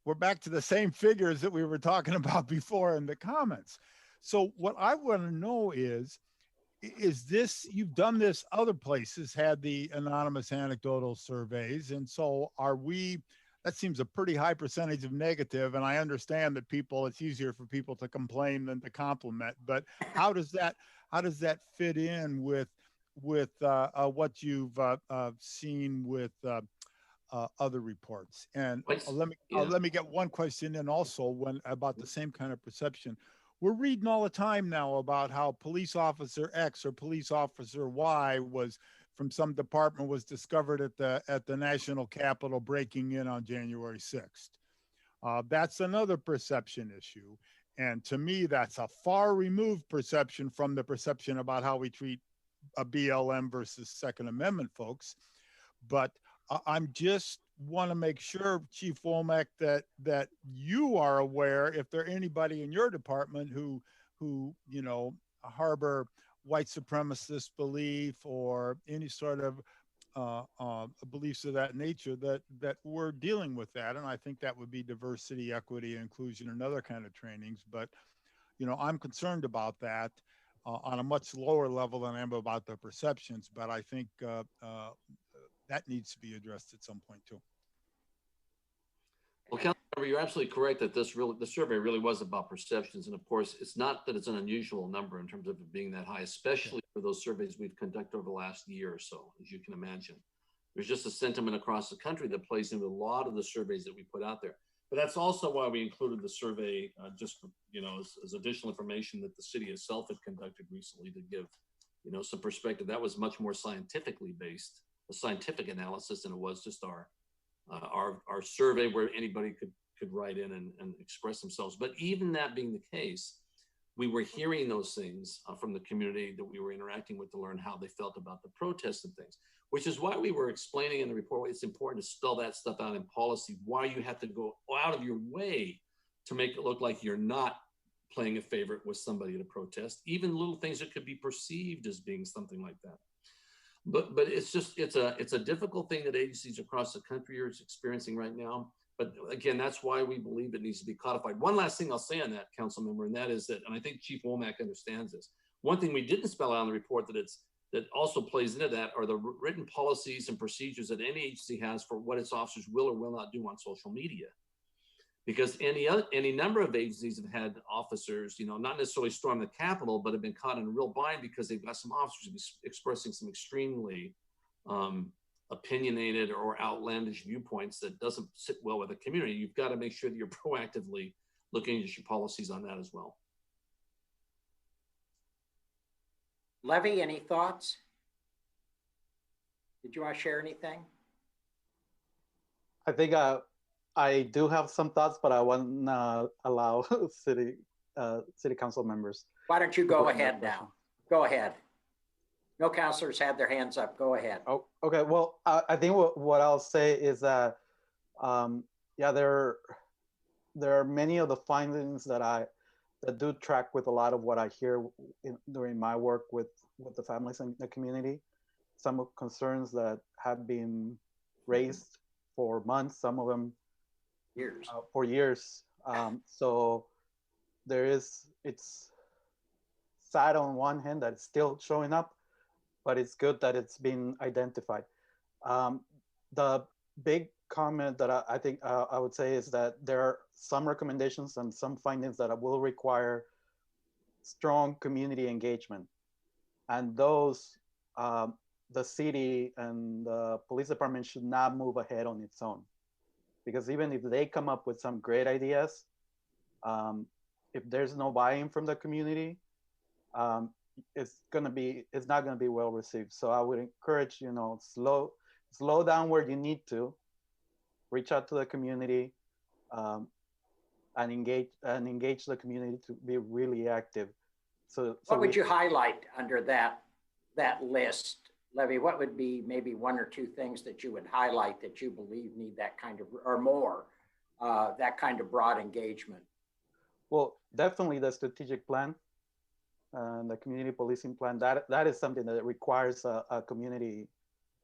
S5: We're back to the same figures that we were talking about before in the comments. So what I want to know is this, you've done this, other places had the anonymous anecdotal surveys. And so that seems a pretty high percentage of negative. And I understand that it's easier for people to complain than to compliment, but how does that fit in with what you've seen with other reports? And let me get one question in also about the same kind of perception. We're reading all the time now about how police officer X or police officer Y from some department was discovered at the National Capitol breaking in on January 6th. That's another perception issue. And to me, that's a far removed perception from the perception about how we treat a BLM versus Second Amendment folks. But I'm just want to make sure, Chief Womack, that you are aware if there anybody in your department who harbor white supremacist belief or any sort of beliefs of that nature, that we're dealing with that. And I think that would be diversity, equity, inclusion, and other kind of trainings. But I'm concerned about that on a much lower level than I am about the perceptions. But I think that needs to be addressed at some point too.
S7: Well, Councilmember, you're absolutely correct that the survey really was about perceptions. And of course, it's not that it's an unusual number in terms of it being that high, especially for those surveys we've conducted over the last year or so, as you can imagine. There's just a sentiment across the country that plays into a lot of the surveys that we put out there. But that's also why we included the survey just for, as additional information that the city itself had conducted recently to give, some perspective. That was much more scientifically based, a scientific analysis than it was just our survey where anybody could write in and express themselves. But even that being the case, we were hearing those things from the community that we were interacting with to learn how they felt about the protests and things, which is why we were explaining in the report, it's important to spell that stuff out in policy, why you have to go out of your way to make it look like you're not playing a favorite with somebody at a protest, even little things that could be perceived as being something like that. But it's a difficult thing that agencies across the country are experiencing right now. But again, that's why we believe it needs to be codified. One last thing I'll say on that, council member, and that is that, and I think Chief Womack understands this. One thing we didn't spell out in the report that also plays into that are the written policies and procedures that any agency has for what its officers will or will not do on social media. Because any number of agencies have had officers, not necessarily storm the Capitol, but have been caught in a real bind because they've got some officers expressing some extremely opinionated or outlandish viewpoints that doesn't sit well with the community. You've got to make sure that you're proactively looking at your policies on that as well.
S1: Levy, any thoughts? Did you want to share anything?
S17: I think I do have some thoughts, but I want to allow city council members.
S1: Why don't you go ahead now? Go ahead. No councilors had their hands up. Go ahead.
S17: Oh, okay. Well, I think what I'll say is that, there are many of the findings that do track with a lot of what I hear during my work with the families in the community. Some concerns that have been raised for months, some of them
S1: years.
S17: For years. So it's sad on one hand that it's still showing up, but it's good that it's been identified. The big comment that I think I would say is that there are some recommendations and some findings that will require strong community engagement. And those, the city and the police department should not move ahead on its own. because even if they come up with some great ideas, if there's no buy-in from the community, it's not gonna be well received. So I would encourage, you know, slow down where you need to, reach out to the community, and engage the community to be really active. So
S1: what would you highlight under that list, Levy? What would be maybe one or two things that you would highlight that you believe need that kind of, or more, that kind of broad engagement?
S17: Well, definitely the strategic plan and the community policing plan. That is something that requires a community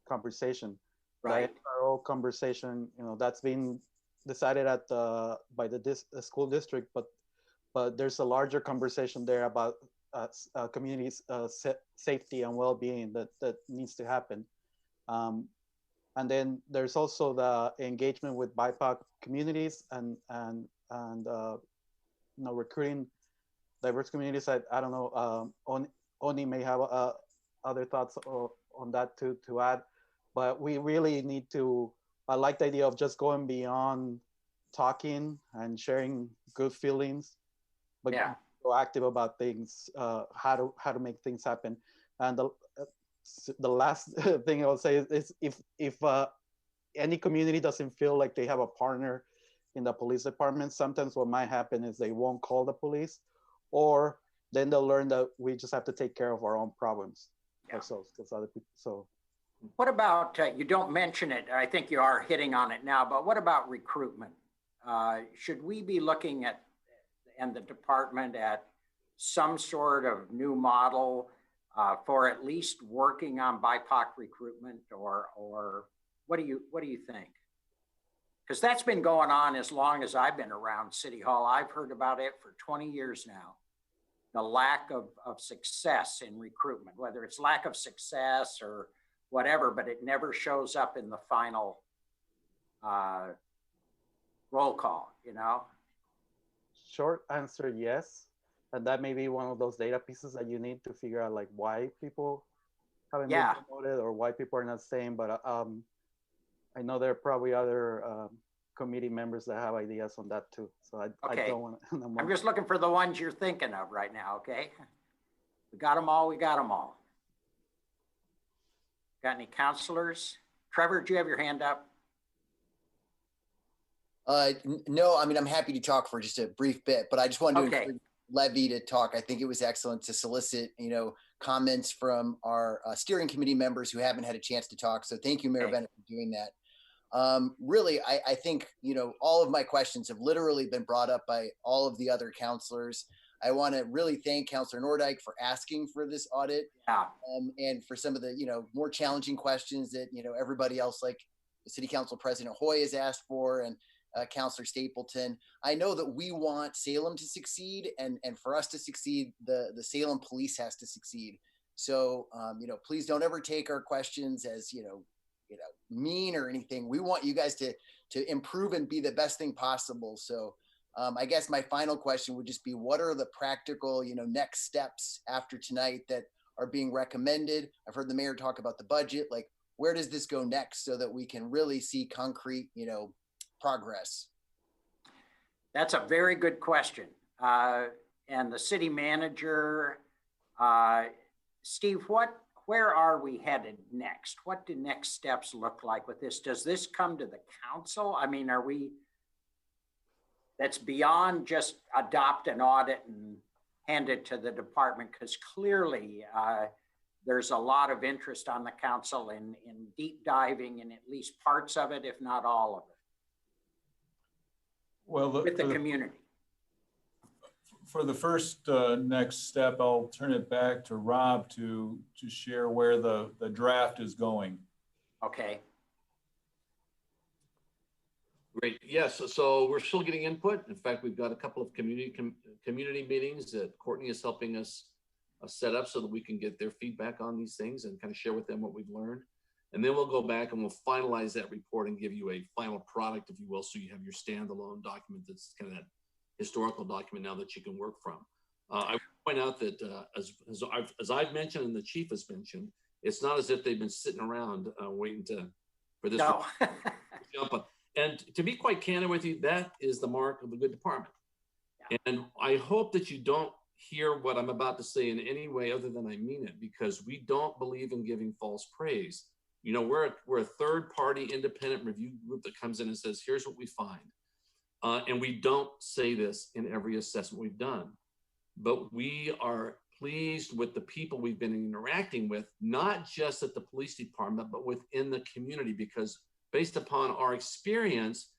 S17: conversation, right? Thorough conversation. You know, that's been decided by the school district, but there's a larger conversation there about communities' safety and well-being that needs to happen. And then there's also the engagement with BIPOC communities and you know, recruiting diverse communities. I don't know, Oni may have other thoughts on that to add, but we really need to, I like the idea of just going beyond talking and sharing good feelings, but yeah, proactive about things, how to make things happen. And the last thing I would say is if any community doesn't feel like they have a partner in the police department, sometimes what might happen is they won't call the police, or then they'll learn that we just have to take care of our own problems ourselves, because other people. So
S1: what about, you don't mention it, I think you are hitting on it now, but what about recruitment? Should we be looking at, and the department, at some sort of new model for at least working on BIPOC recruitment, or what do you think? Because that's been going on as long as I've been around City Hall. I've heard about it for 20 years now. The lack of success in recruitment, whether it's lack of success or whatever, but it never shows up in the final roll call, you know?
S17: Short answer, yes. And that may be one of those data pieces that you need to figure out, like, why people haven't been promoted or why people are not staying. But I know there are probably other committee members that have ideas on that too. So I don't want to.
S1: I'm just looking for the ones you're thinking of right now, okay? We got them all, we got them all. Got any counselors? Trevor, do you have your hand up?
S18: No, I mean, I'm happy to talk for just a brief bit, but I just wanted to encourage Levy to talk. I think it was excellent to solicit, you know, comments from our steering committee members who haven't had a chance to talk. So thank you, Mayor Bennett, for doing that. Really, I think, you know, all of my questions have literally been brought up by all of the other counselors. I want to really thank Councilor Nordyke for asking for this audit, and for some of the, you know, more challenging questions that, you know, everybody else, like the City Council President Hoy, has asked for, and Councilor Stapleton. I know that we want Salem to succeed, and for us to succeed, the Salem Police has to succeed. So, you know, please don't ever take our questions as, you know, mean or anything. We want you guys to improve and be the best thing possible. So I guess my final question would just be, what are the practical, you know, next steps after tonight that are being recommended? I've heard the mayor talk about the budget. Like, where does this go next so that we can really see concrete, you know, progress?
S1: That's a very good question. And the city manager, Steve, where are we headed next? What do next steps look like with this? Does this come to the council? I mean, that's beyond just adopt an audit and hand it to the department, because clearly there's a lot of interest on the council in deep diving in at least parts of it, if not all of it.
S6: Well,
S1: with the community.
S6: For the first next step, I'll turn it back to Rob to share where the draft is going.
S1: Okay.
S7: Great. Yes. So we're still getting input. In fact, we've got a couple of community meetings that Courtney is helping us set up so that we can get their feedback on these things and kind of share with them what we've learned. And then we'll go back and we'll finalize that report and give you a final product, if you will, so you have your standalone document that's kind of that historical document now that you can work from. I would point out that as I've mentioned and the chief has mentioned, it's not as if they've been sitting around waiting for this to jump on. And to be quite candid with you, that is the mark of a good department. Yeah. And I hope that you don't hear what I'm about to say in any way other than I mean it, because we don't believe in giving false praise. You know, we're a third-party independent review group that comes in and says, here's what we find. And we don't say this in every assessment we've done, but we are pleased with the people we've been interacting with, not just at the police department, but within the community, because based upon our experience,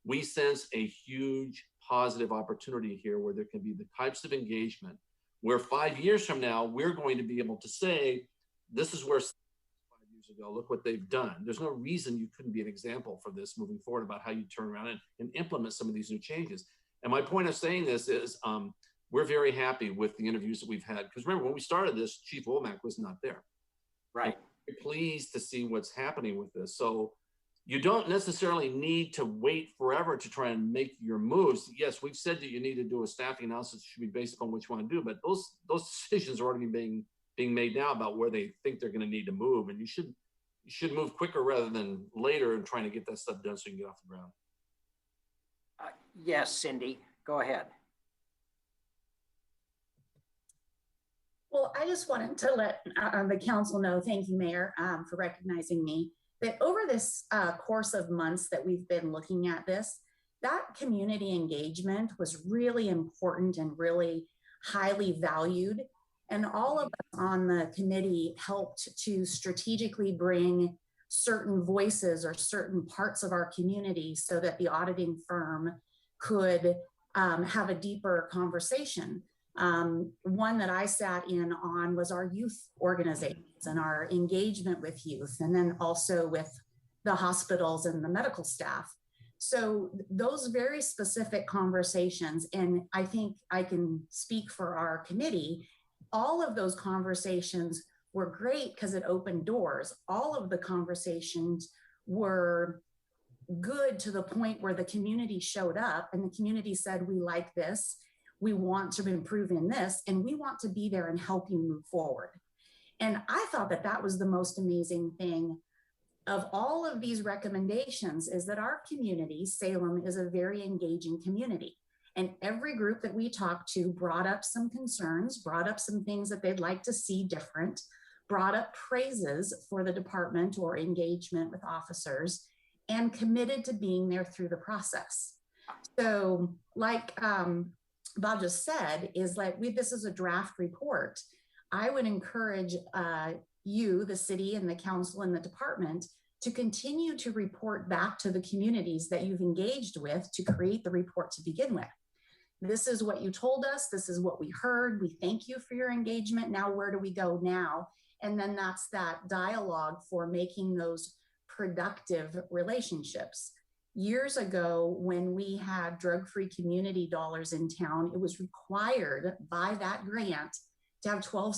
S7: we sense a huge positive opportunity here where there can be the types of engagement where 5 years from now, we're going to be able to say, this is where 5 years ago, look what they've done. There's no reason you couldn't be an example for this moving forward about how you turn around and implement some of these new changes. And my point of saying this is we're very happy with the interviews that we've had. Because remember, when we started this, Chief Womack was not there.
S1: Right.
S7: We're pleased to see what's happening with this. So you don't necessarily need to wait forever to try and make your moves. Yes, we've said that you need to do a staffing analysis, should be based upon what you want to do, but those decisions are already being made now about where they think they're going to need to move. And you should move quicker rather than later and trying to get that stuff done so you can get off the ground.
S1: Yes, Cindy, go ahead.
S19: Well, I just wanted to let the council know, thank you, Mayor, for recognizing me, that over this course of months that we've been looking at this, that community engagement was really important and really highly valued. And all of us on the committee helped to strategically bring certain voices or certain parts of our community so that the auditing firm could have a deeper conversation. One that I sat in on was our youth organizations and our engagement with youth, and then also with the hospitals and the medical staff. So those very specific conversations, and I think I can speak for our committee, all of those conversations were great because it opened doors. All of the conversations were good to the point where the community showed up and the community said, we like this, we want to improve in this, and we want to be there and help you move forward. And I thought that that was the most amazing thing of all of these recommendations, is that our community, Salem, is a very engaging community. And every group that we talked to brought up some concerns, brought up some things that they'd like to see different, brought up praises for the department or engagement with officers, and committed to being there through the process. So like Bob just said, is like, this is a draft report. I would encourage you, the city and the council and the department, to continue to report back to the communities that you've engaged with to create the report to begin with. This is what you told us. This is what we heard. We thank you for your engagement. Now, where do we go now? And then that's that dialogue for making those productive relationships. Years ago, when we had drug-free community dollars in town, it was required by that grant to have 12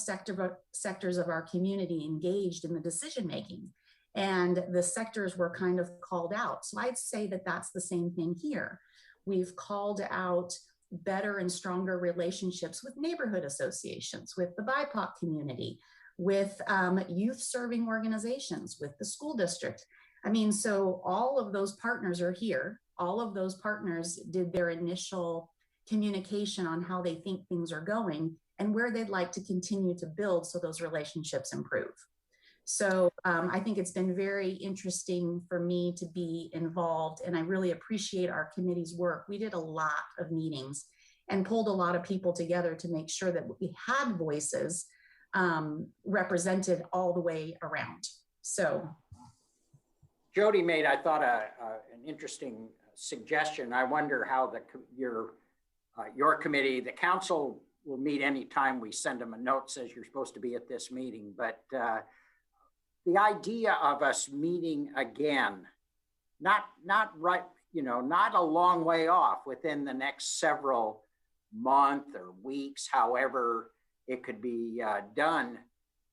S19: sectors of our community engaged in the decision-making. And the sectors were kind of called out. So I'd say that that's the same thing here. We've called out better and stronger relationships with neighborhood associations, with the BIPOC community, with youth serving organizations, with the school district. I mean, so all of those partners are here. All of those partners did their initial communication on how they think things are going and where they'd like to continue to build so those relationships improve. So I think it's been very interesting for me to be involved, and I really appreciate our committee's work. We did a lot of meetings and pulled a lot of people together to make sure that we had voices represented all the way around. So
S1: Jody made, I thought, an interesting suggestion. I wonder how your committee, the council will meet anytime we send them a note says you're supposed to be at this meeting, but the idea of us meeting again, not right, not a long way off, within the next several months or weeks, however it could be done,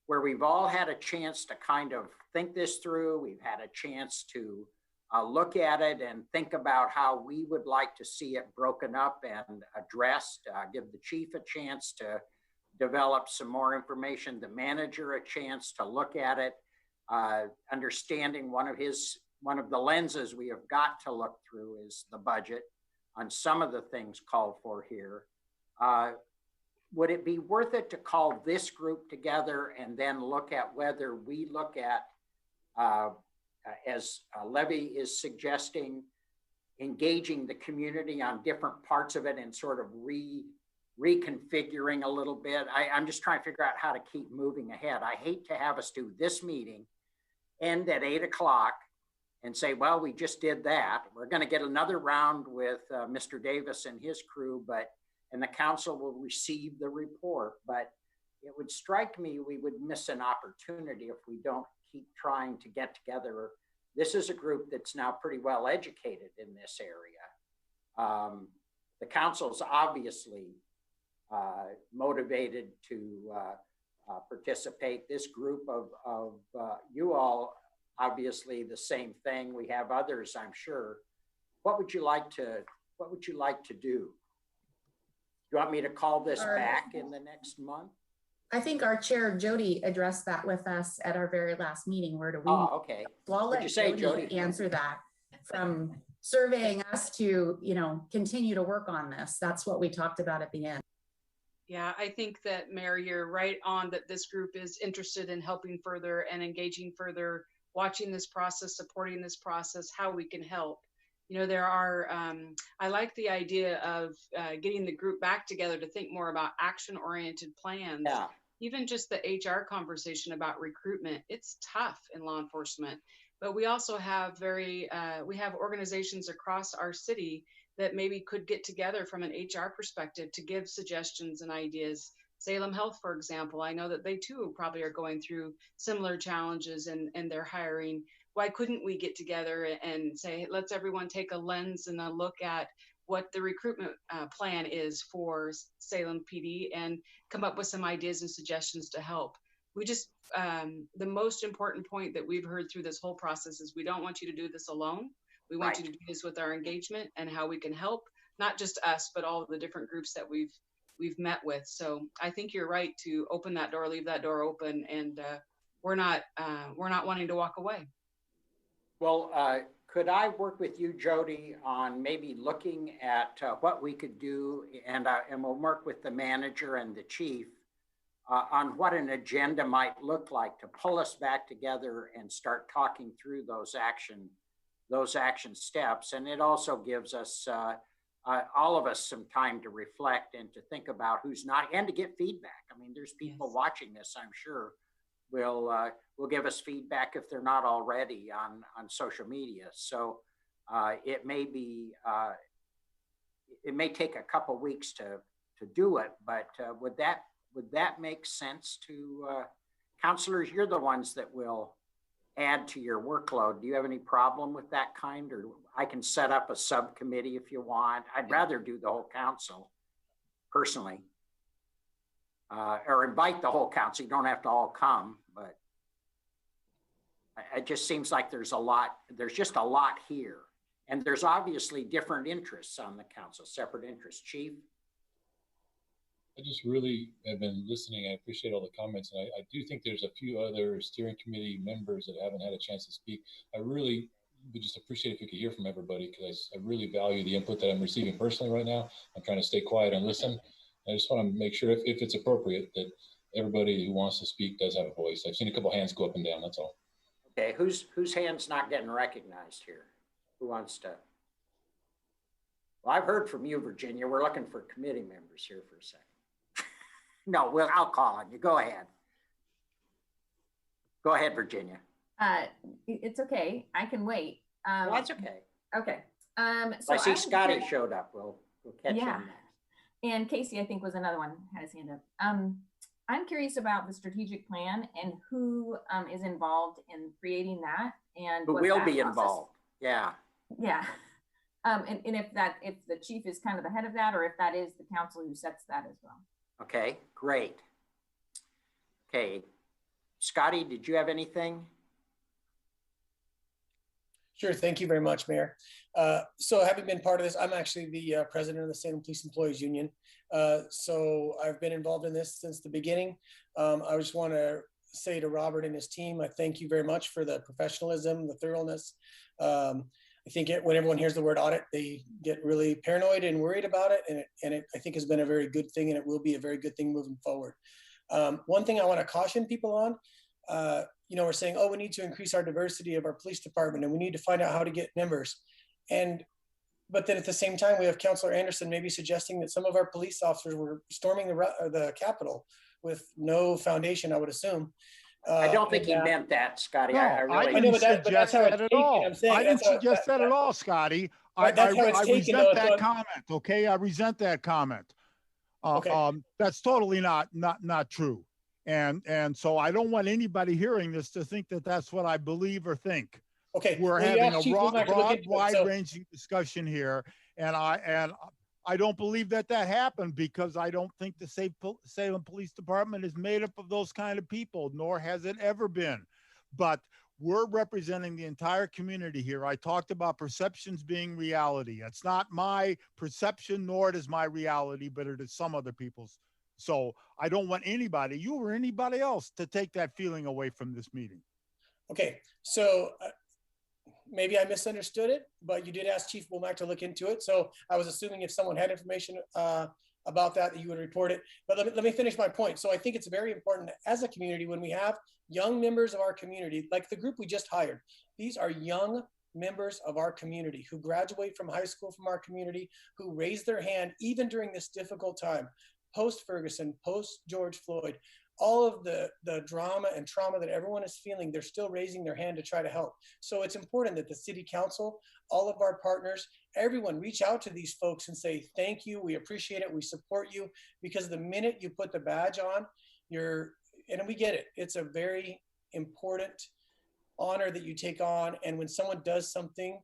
S1: where we've all had a chance to kind of think this through. We've had a chance to look at it and think about how we would like to see it broken up and addressed, give the chief a chance to develop some more information, the manager a chance to look at it, understanding one of his one of the lenses we have got to look through is the budget on some of the things called for here. Would it be worth it to call this group together and then look at whether we look at, as Levy is suggesting, engaging the community on different parts of it and sort of reconfiguring a little bit? I'm just trying to figure out how to keep moving ahead. I hate to have us do this meeting, end at 8 o'clock, and say, well, we just did that. We're going to get another round with Mr. Davis and his crew, and the council will receive the report. But it would strike me we would miss an opportunity if we don't keep trying to get together. This is a group that's now pretty well educated in this area. The council's obviously motivated to participate. This group of you all, obviously the same thing. We have others, I'm sure. What would you like to do? Do you want me to call this back in the next month?
S19: I think our chair, Jody, addressed that with us at our very last meeting. Where do we?
S1: Oh, okay.
S19: So I'll let Jody answer that. From surveying us to, continue to work on this. That's what we talked about at the end.
S14: Yeah, I think that, Mayor, you're right on that this group is interested in helping further and engaging further, watching this process, supporting this process, how we can help. There are, I like the idea of getting the group back together to think more about action-oriented plans.
S1: Yeah.
S14: Even just the HR conversation about recruitment, it's tough in law enforcement. But we also have we have organizations across our city that maybe could get together from an HR perspective to give suggestions and ideas. Salem Health, for example, I know that they too probably are going through similar challenges in their hiring. Why couldn't we get together and say, let's everyone take a lens and a look at what the recruitment plan is for Salem PD and come up with some ideas and suggestions to help. We just, the most important point that we've heard through this whole process is we don't want you to do this alone. We want you to do this with our engagement and how we can help, not just us, but all of the different groups that we've met with. So I think you're right to open that door, leave that door open, and we're not wanting to walk away.
S1: Well, could I work with you, Jody, on maybe looking at what we could do, and we'll work with the manager and the chief on what an agenda might look like to pull us back together and start talking through those action steps. And it also gives us, all of us, some time to reflect and to think about who's not, and to get feedback. I mean, there's people watching this, I'm sure, will give us feedback if they're not already on social media. So it may take a couple weeks to do it, but would that make sense to counselors? You're the ones that will add to your workload. Do you have any problem with that kind? Or I can set up a subcommittee if you want. I'd rather do the whole council personally. Or invite the whole council. You don't have to all come, but it just seems like there's just a lot here. And there's obviously different interests on the council, separate interests. Chief?
S9: I just really have been listening. I appreciate all the comments. And I do think there's a few other steering committee members that haven't had a chance to speak. I really would just appreciate if we could hear from everybody, because I really value the input that I'm receiving personally right now. I'm trying to stay quiet and listen. I just want to make sure if it's appropriate that everybody who wants to speak does have a voice. I've seen a couple hands go up and down, that's all.
S1: Okay, whose hand's not getting recognized here? Who wants to? Well, I've heard from you, Virginia. We're looking for committee members here for a second. No, I'll call on you. Go ahead. Go ahead, Virginia.
S13: It's okay. I can wait.
S1: Well, that's okay.
S13: Okay.
S1: So I see Scotty showed up. We'll catch him next.
S13: And Casey, I think, was another one had his hand up. I'm curious about the strategic plan and who is involved in creating that, and
S1: who will be involved. Yeah.
S13: Yeah. And if the chief is kind of the head of that, or if that is the council who sets that as well.
S1: Okay, great. Okay, Scotty, did you have anything?
S20: Sure. Thank you very much, Mayor. So having been part of this, I'm actually the president of the Salem Police Employees Union. So I've been involved in this since the beginning. I just want to say to Robert and his team, I thank you very much for the professionalism, the thoroughness. I think when everyone hears the word audit, they get really paranoid and worried about it. And it, I think, has been a very good thing, and it will be a very good thing moving forward. One thing I want to caution people on, you know, we're saying, oh, we need to increase our diversity of our police department, and we need to find out how to get members. But then at the same time, we have Councilor Anderson maybe suggesting that some of our police officers were storming the Capitol with no foundation, I would assume.
S1: I don't think he meant that, Scotty.
S5: No,
S1: I
S5: didn't suggest that at all. I didn't suggest that at all, Scotty. I resent that comment. Okay, I resent that comment. That's totally not true. And so I don't want anybody hearing this to think that that's what I believe or think.
S20: Okay,
S5: we're having a broad, wide-ranging discussion here, and I don't believe that happened, because I don't think the Salem Police Department is made up of those kind of people, nor has it ever been. But we're representing the entire community here. I talked about perceptions being reality. It's not my perception, nor it is my reality, but it is some other people's. So I don't want anybody, you or anybody else, to take that feeling away from this meeting.
S20: Okay, so maybe I misunderstood it, but you did ask Chief Womack to look into it. So I was assuming if someone had information about that you would report it. But let me finish my point. So I think it's very important as a community, when we have young members of our community, like the group we just hired, these are young members of our community who graduate from high school from our community, who raise their hand even during this difficult time, post-Ferguson, post-George Floyd. All of the drama and trauma that everyone is feeling, they're still raising their hand to try to help. So it's important that the city council, all of our partners, everyone reach out to these folks and say, thank you, we appreciate it, we support you, because the minute you put the badge on, and we get it, it's a very important honor that you take on. And when someone does something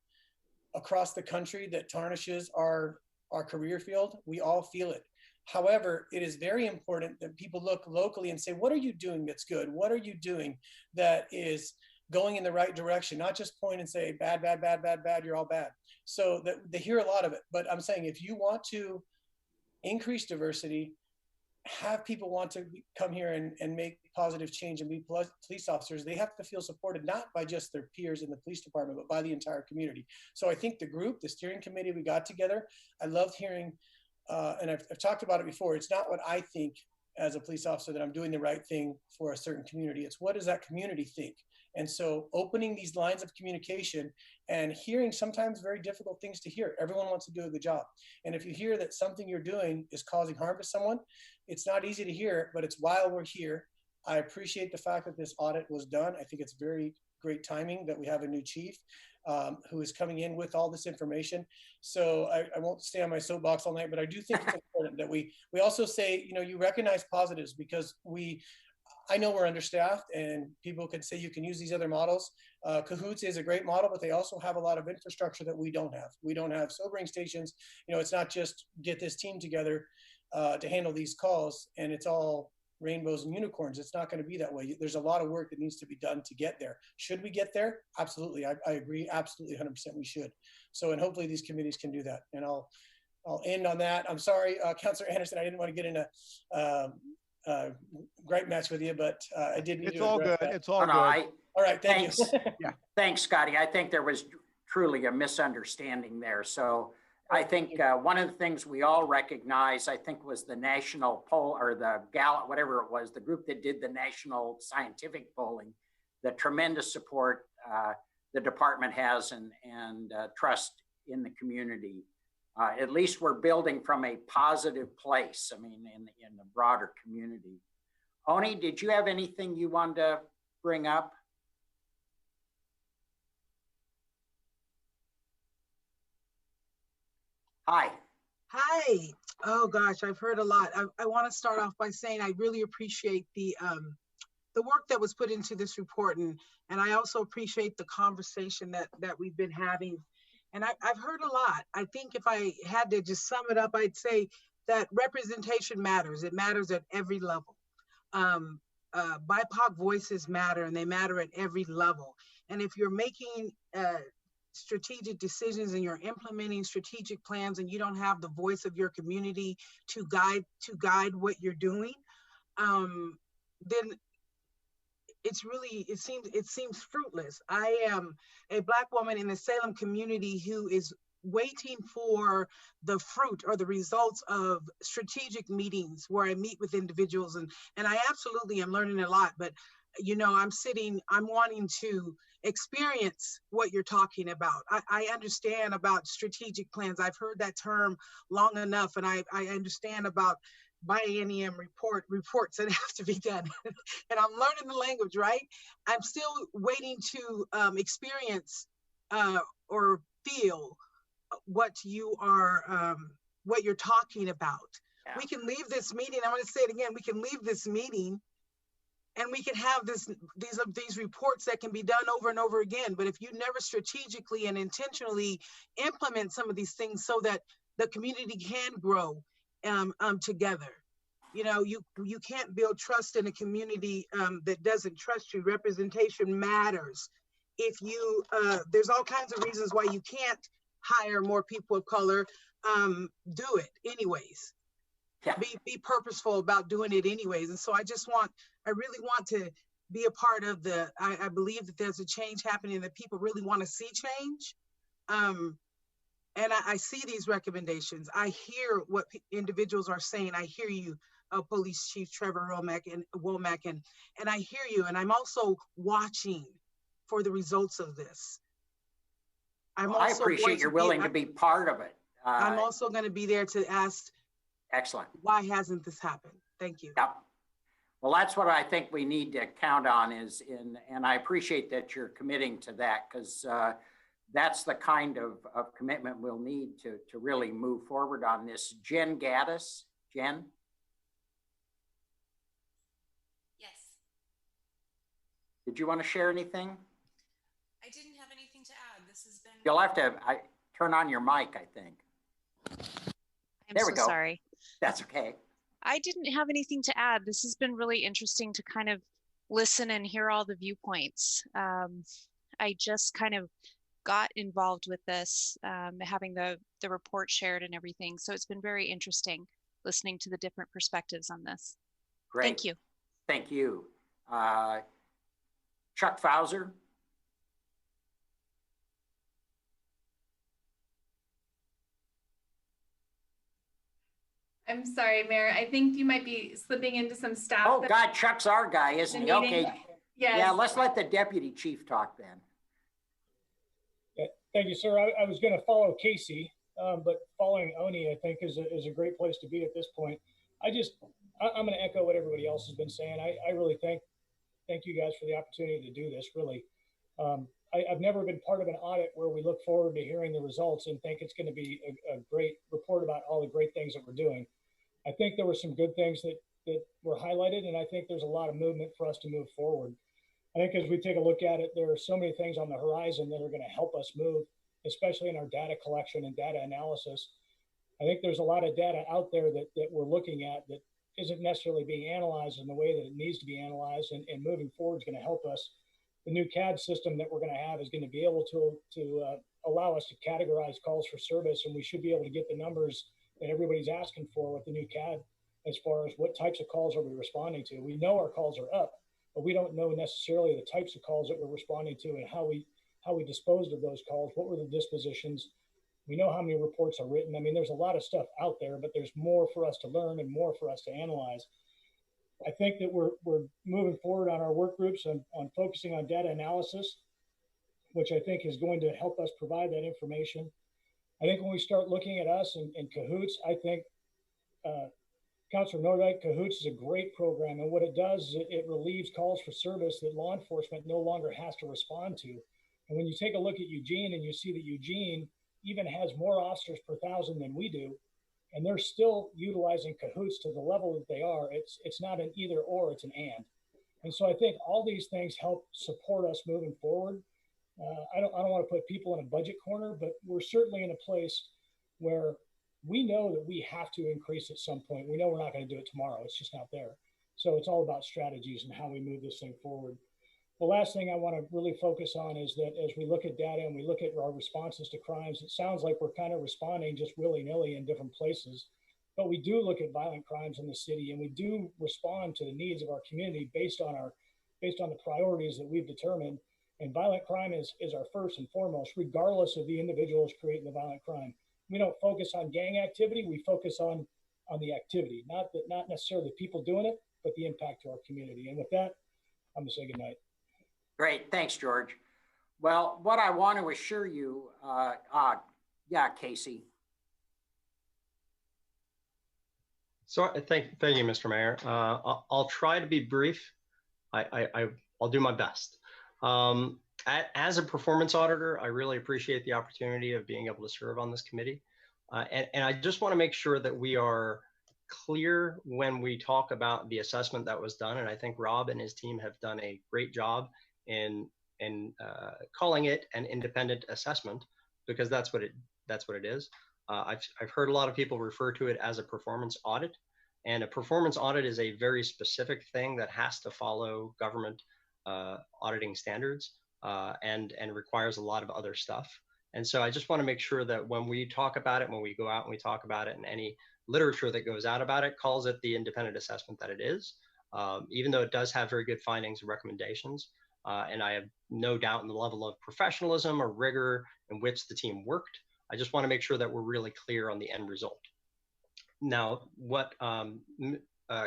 S20: across the country that tarnishes our career field, we all feel it. However, it is very important that people look locally and say, what are you doing that's good? What are you doing that is going in the right direction? Not just point and say, bad, bad, bad, bad, bad, you're all bad. So that they hear a lot of it. But I'm saying, if you want to increase diversity, have people want to come here and make positive change and be police officers, they have to feel supported, not by just their peers in the police department, but by the entire community. So I think the group, the steering committee we got together, I loved hearing, and I've talked about it before, it's not what I think as a police officer that I'm doing the right thing for a certain community. It's what does that community think? And so opening these lines of communication and hearing sometimes very difficult things to hear. Everyone wants to do a good job. And if you hear that something you're doing is causing harm to someone, it's not easy to hear, but it's while we're here. I appreciate the fact that this audit was done. I think it's very great timing that we have a new chief who is coming in with all this information. So I won't stay on my soapbox all night, but I do think it's important that we also say, you know, you recognize positives, because I know we're understaffed and people could say you can use these other models. Cahoots is a great model, but they also have a lot of infrastructure that we don't have. We don't have sobering stations. You know, it's not just get this team together to handle these calls and it's all rainbows and unicorns. It's not going to be that way. There's a lot of work that needs to be done to get there. Should we get there? Absolutely. I agree. Absolutely. 100% we should. So, and hopefully these committees can do that. And I'll end on that. I'm sorry, Councilor Anderson, I didn't want to get in a great match with you, but I did need to.
S5: It's all good.
S20: That.
S5: It's all good.
S20: All right. Thanks.
S1: Yeah. Thanks, Scotty. I think there was truly a misunderstanding there. So I think one of the things we all recognize, I think, was the national poll, or the Gallup, whatever it was, the group that did the national scientific polling, the tremendous support the department has and trust in the community. At least we're building from a positive place. I mean, in the broader community. Oni, did you have anything you wanted to bring up? Hi.
S21: Hi. Oh gosh, I've heard a lot. I want to start off by saying I really appreciate the work that was put into this report, and I also appreciate the conversation that we've been having. And I've heard a lot. I think if I had to just sum it up, I'd say that representation matters. It matters at every level. BIPOC voices matter, and they matter at every level. And if you're making strategic decisions and you're implementing strategic plans and you don't have the voice of your community to guide what you're doing, then it seems fruitless. I am a Black woman in the Salem community who is waiting for the fruit or the results of strategic meetings where I meet with individuals, and I absolutely am learning a lot, but you know, I'm wanting to experience what you're talking about. I understand about strategic plans. I've heard that term long enough, and I understand about biennium reports that have to be done. And I'm learning the language, right? I'm still waiting to experience or feel what you're talking about. Yeah. We can leave this meeting, I'm gonna say it again, we can leave this meeting and we can have these reports that can be done over and over again. But if you never strategically and intentionally implement some of these things so that the community can grow together, you know, you can't build trust in a community that doesn't trust you. Representation matters. If you, there's all kinds of reasons why you can't hire more people of color. Do it anyways. Yeah. Be purposeful about doing it anyways. And so I really want to be a part of I believe that there's a change happening, that people really want to see change. And I see these recommendations. I hear what individuals are saying. I hear you, Police Chief Trevor Womack, and I hear you. And I'm also watching for the results of this.
S1: I appreciate you're willing to be part of it.
S21: I'm also going to be there to ask,
S1: excellent,
S21: why hasn't this happened? Thank you.
S1: Yep. Well, that's what I think we need to count on and I appreciate that you're committing to that, because that's the kind of commitment we'll need to really move forward on this. Jen Gaddis. Jen?
S2: Yes.
S1: Did you want to share anything?
S2: I didn't have anything to add. This has been...
S1: You'll have to turn on your mic, I think. There we go.
S2: Sorry.
S1: That's okay.
S2: I didn't have anything to add. This has been really interesting to kind of listen and hear all the viewpoints. I just kind of got involved with this, having the report shared and everything. So it's been very interesting listening to the different perspectives on this.
S1: Great.
S2: Thank you.
S1: Thank you. Chuck Fauser.
S3: I'm sorry, Mayor. I think you might be slipping into some staff.
S1: Oh, God, Chuck's our guy, isn't he? Okay.
S3: Yes.
S1: Yeah, let's let the deputy chief talk then.
S16: Yeah, thank you, sir. I was going to follow Casey, but following Oni, I think, is a great place to be at this point. I'm going to echo what everybody else has been saying. I really thank you guys for the opportunity to do this, really. I've never been part of an audit where we look forward to hearing the results and think it's going to be a great report about all the great things that we're doing. I think there were some good things that were highlighted, and I think there's a lot of movement for us to move forward. I think as we take a look at it, there are so many things on the horizon that are going to help us move, especially in our data collection and data analysis. I think there's a lot of data out there that we're looking at that isn't necessarily being analyzed in the way that it needs to be analyzed, and moving forward is going to help us. The new CAD system that we're going to have is going to be able to allow us to categorize calls for service, and we should be able to get the numbers that everybody's asking for with the new CAD as far as what types of calls are we responding to. We know our calls are up, but we don't know necessarily the types of calls that we're responding to and how we disposed of those calls. What were the dispositions? We know how many reports are written. I mean, there's a lot of stuff out there, but there's more for us to learn and more for us to analyze. I think that we're moving forward on our work groups on focusing on data analysis, which I think is going to help us provide that information. I think when we start looking at us in Cahoots, I think Councilor Nordike, Cahoots is a great program. And what it does is it relieves calls for service that law enforcement no longer has to respond to. And when you take a look at Eugene and you see that Eugene even has more officers per thousand than we do, and they're still utilizing Cahoots to the level that they are, it's not an either or, it's an and. And so I think all these things help support us moving forward. I don't want to put people in a budget corner, but we're certainly in a place where we know that we have to increase at some point. We know we're not going to do it tomorrow. It's just not there. So it's all about strategies and how we move this thing forward. The last thing I want to really focus on is that as we look at data and we look at our responses to crimes, it sounds like we're kind of responding just willy-nilly in different places. But we do look at violent crimes in the city, and we do respond to the needs of our community based on based on the priorities that we've determined. And violent crime is our first and foremost, regardless of the individuals creating the violent crime. We don't focus on gang activity. We focus on the activity, not necessarily the people doing it, but the impact to our community. And with that, I'm going to say goodnight.
S1: Great. Thanks, George. Well, what I want to assure you, yeah, Casey.
S8: So thank you, Mr. Mayor. I'll try to be brief. I'll do my best. As a performance auditor, I really appreciate the opportunity of being able to serve on this committee. And I just want to make sure that we are clear when we talk about the assessment that was done. And I think Rob and his team have done a great job in calling it an independent assessment, because that's what it is. I've heard a lot of people refer to it as a performance audit, and a performance audit is a very specific thing that has to follow government auditing standards and requires a lot of other stuff. And so I just want to make sure that when we talk about it, when we go out and we talk about it, and any literature that goes out about it calls it the independent assessment that it is, even though it does have very good findings and recommendations. And I have no doubt in the level of professionalism or rigor in which the team worked. I just want to make sure that we're really clear on the end result. Now, what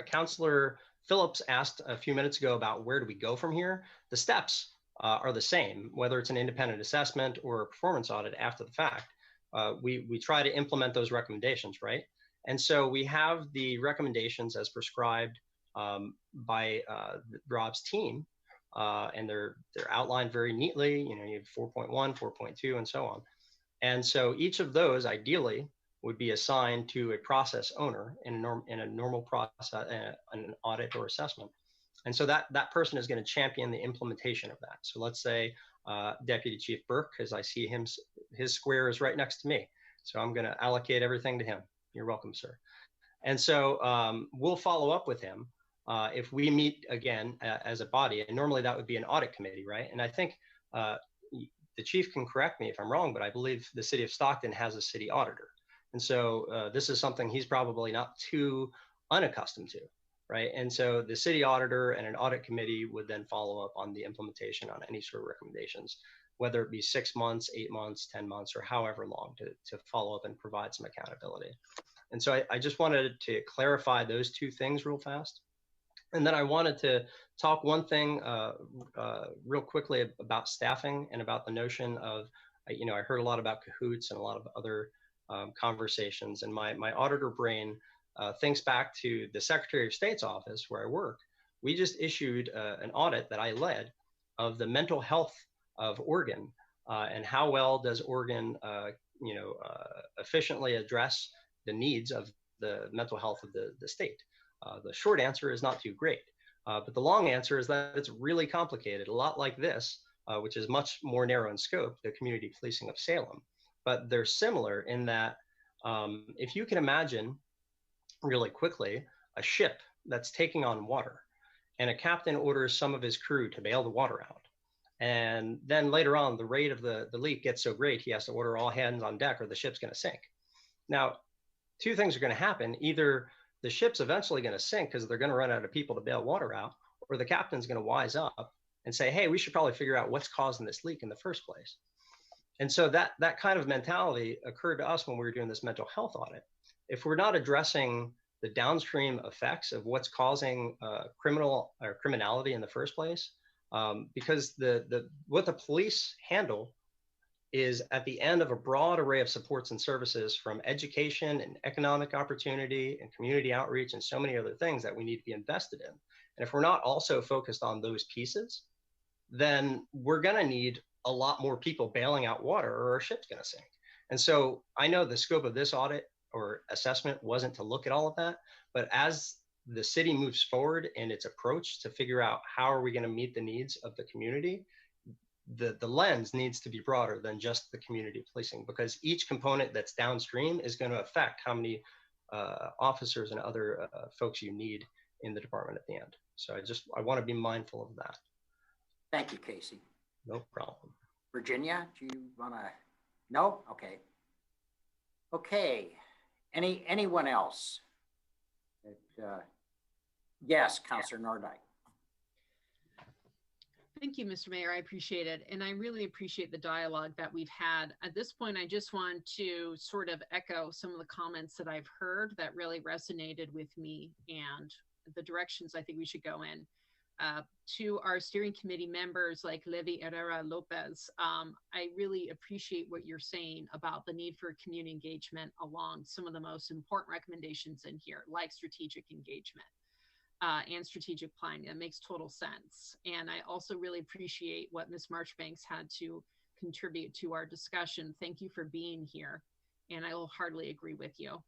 S8: Councillor Phillips asked a few minutes ago about where do we go from here, the steps are the same, whether it's an independent assessment or a performance audit after the fact. We try to implement those recommendations, right? And so we have the recommendations as prescribed by Rob's team, and they're outlined very neatly. You know, you have 4.1, 4.2, and so on. And so each of those ideally would be assigned to a process owner in a normal process, an audit or assessment. And so that person is going to champion the implementation of that. So let's say Deputy Chief Burke, because I see his square is right next to me. So I'm going to allocate everything to him. You're welcome, sir. And so we'll follow up with him if we meet again as a body. And normally that would be an audit committee, right? And I think the chief can correct me if I'm wrong, but I believe the city of Stockton has a city auditor. And so this is something he's probably not too unaccustomed to, right? And so the city auditor and an audit committee would then follow up on the implementation on any sort of recommendations, whether it be 6 months, 8 months, 10 months, or however long to follow up and provide some accountability. And so I just wanted to clarify those two things real fast. And then I wanted to talk one thing real quickly about staffing and about the notion of, you know, I heard a lot about cahoots and a lot of other conversations, and my auditor brain thinks back to the Secretary of State's office where I work. We just issued an audit that I led of the mental health of Oregon and how well does Oregon, efficiently address the needs of the mental health of the state. The short answer is not too great, but the long answer is that it's really complicated, a lot like this, which is much more narrow in scope, the community policing of Salem. But they're similar in that if you can imagine really quickly a ship that's taking on water, and a captain orders some of his crew to bail the water out. And then later on, the rate of the leak gets so great, he has to order all hands on deck or the ship's going to sink. Now, two things are going to happen. Either the ship's eventually going to sink because they're going to run out of people to bail water out, or the captain's going to wise up and say, hey, we should probably figure out what's causing this leak in the first place. And so that kind of mentality occurred to us when we were doing this mental health audit. If we're not addressing the downstream effects of what's causing criminality in the first place, because what the police handle is at the end of a broad array of supports and services, from education and economic opportunity and community outreach and so many other things that we need to be invested in. And if we're not also focused on those pieces, then we're going to need a lot more people bailing out water or our ship's going to sink. And so I know the scope of this audit or assessment wasn't to look at all of that, but as the city moves forward in its approach to figure out how are we going to meet the needs of the community, the lens needs to be broader than just the community policing, because each component that's downstream is going to affect how many officers and other folks you need in the department at the end. So I want to be mindful of that.
S1: Thank you, Casey.
S8: No problem.
S1: Virginia, do you want to? No? Okay. Okay. Anyone else? Yes, Councilor Nordike.
S12: Thank you, Mr. Mayor. I appreciate it. And I really appreciate the dialogue that we've had. At this point, I just want to sort of echo some of the comments that I've heard that really resonated with me and the directions I think we should go in. To our steering committee members like Levy Herrera Lopez, I really appreciate what you're saying about the need for community engagement along some of the most important recommendations in here, like strategic engagement. And strategic planning. That makes total sense. And I also really appreciate what Ms. Marchbanks had to contribute to our discussion. Thank you for being here. And I wholeheartedly agree with you.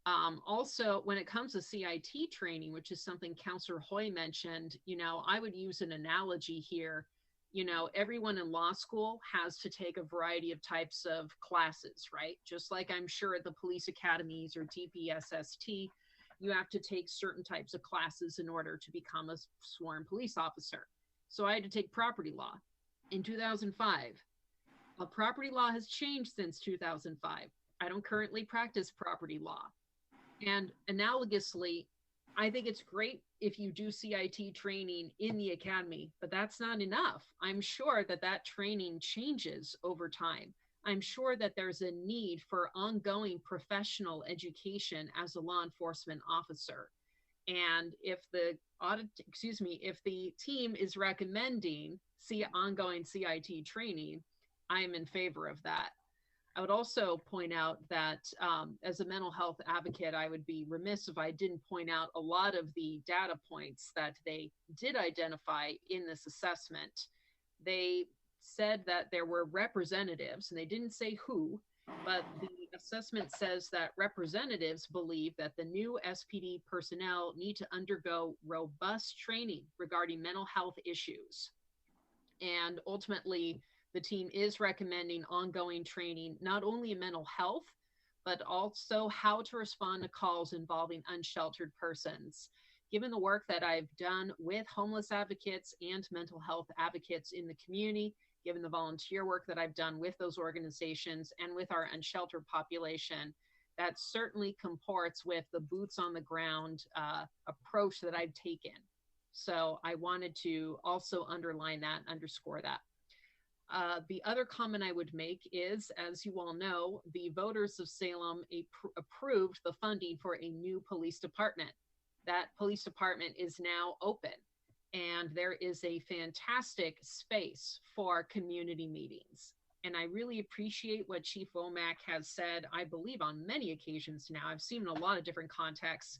S12: Also, when it comes to CIT training, which is something Councillor Hoy mentioned, you know, I would use an analogy here. You know, everyone in law school has to take a variety of types of classes, right? Just like I'm sure at the police academies or DPSST, you have to take certain types of classes in order to become a sworn police officer. So I had to take property law in 2005. Property law has changed since 2005. I don't currently practice property law. And analogously, I think it's great if you do CIT training in the academy, but that's not enough. I'm sure that that training changes over time. I'm sure that there's a need for ongoing professional education as a law enforcement officer. And if the if the team is recommending ongoing CIT training, I am in favor of that. I would also point out that as a mental health advocate, I would be remiss if I didn't point out a lot of the data points that they did identify in this assessment. They said that there were representatives, and they didn't say who, but the assessment says that representatives believe that the new SPD personnel need to undergo robust training regarding mental health issues. And ultimately, the team is recommending ongoing training, not only in mental health, but also how to respond to calls involving unsheltered persons. Given the work that I've done with homeless advocates and mental health advocates in the community, given the volunteer work that I've done with those organizations and with our unsheltered population, that certainly comports with the boots on the ground approach that I've taken. So I wanted to also underline that, underscore that. The other comment I would make is, as you all know, the voters of Salem approved the funding for a new police department. That police department is now open. And there is a fantastic space for community meetings. And I really appreciate what Chief Womack has said, I believe on many occasions now. I've seen in a lot of different contexts.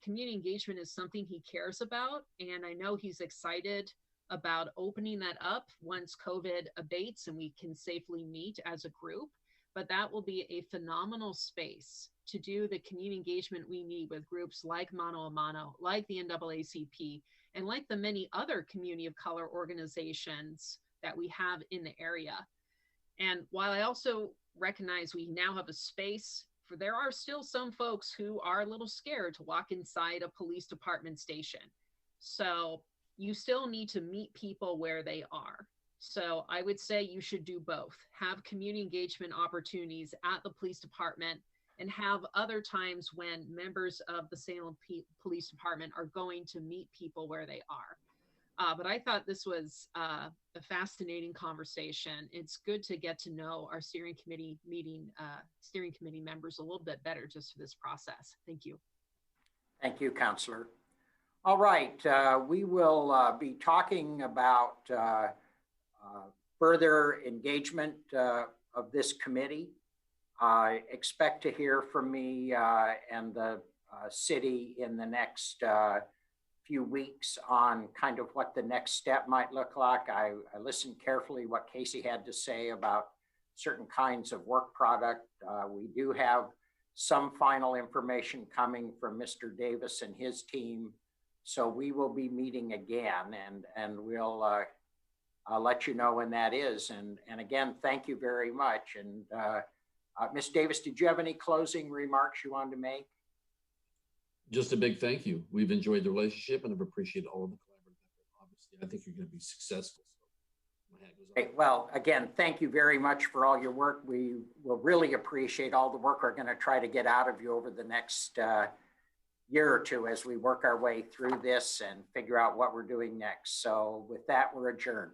S12: Community engagement is something he cares about. And I know he's excited about opening that up once COVID abates and we can safely meet as a group. But that will be a phenomenal space to do the community engagement we need with groups like Mano a Mano, like the NAACP, and like the many other community of color organizations that we have in the area. And while I also recognize we now have a space, for there are still some folks who are a little scared to walk inside a police department station. So you still need to meet people where they are. So I would say you should do both. Have community engagement opportunities at the police department and have other times when members of the Salem Police Department are going to meet people where they are. But I thought this was a fascinating conversation. It's good to get to know our steering committee members a little bit better just for this process. Thank you.
S1: Thank you, Councillor. All right, we will be talking about further engagement of this committee. I expect to hear from me and the city in the next few weeks on kind of what the next step might look like. I listened carefully what Casey had to say about certain kinds of work product. We do have some final information coming from Mr. Davis and his team. So we will be meeting again and we'll let you know when that is. And again, thank you very much. And Ms. Davis, did you have any closing remarks you wanted to make?
S7: Just a big thank you. We've enjoyed the relationship and I've appreciated all of the collaborative effort. Obviously, I think you're going to be successful. So my hat goes
S1: Okay, well, again, thank you very much for all your work. We will really appreciate all the work we're going to try to get out of you over the next year or two as we work our way through this and figure out what we're doing next. So with that, we're adjourned.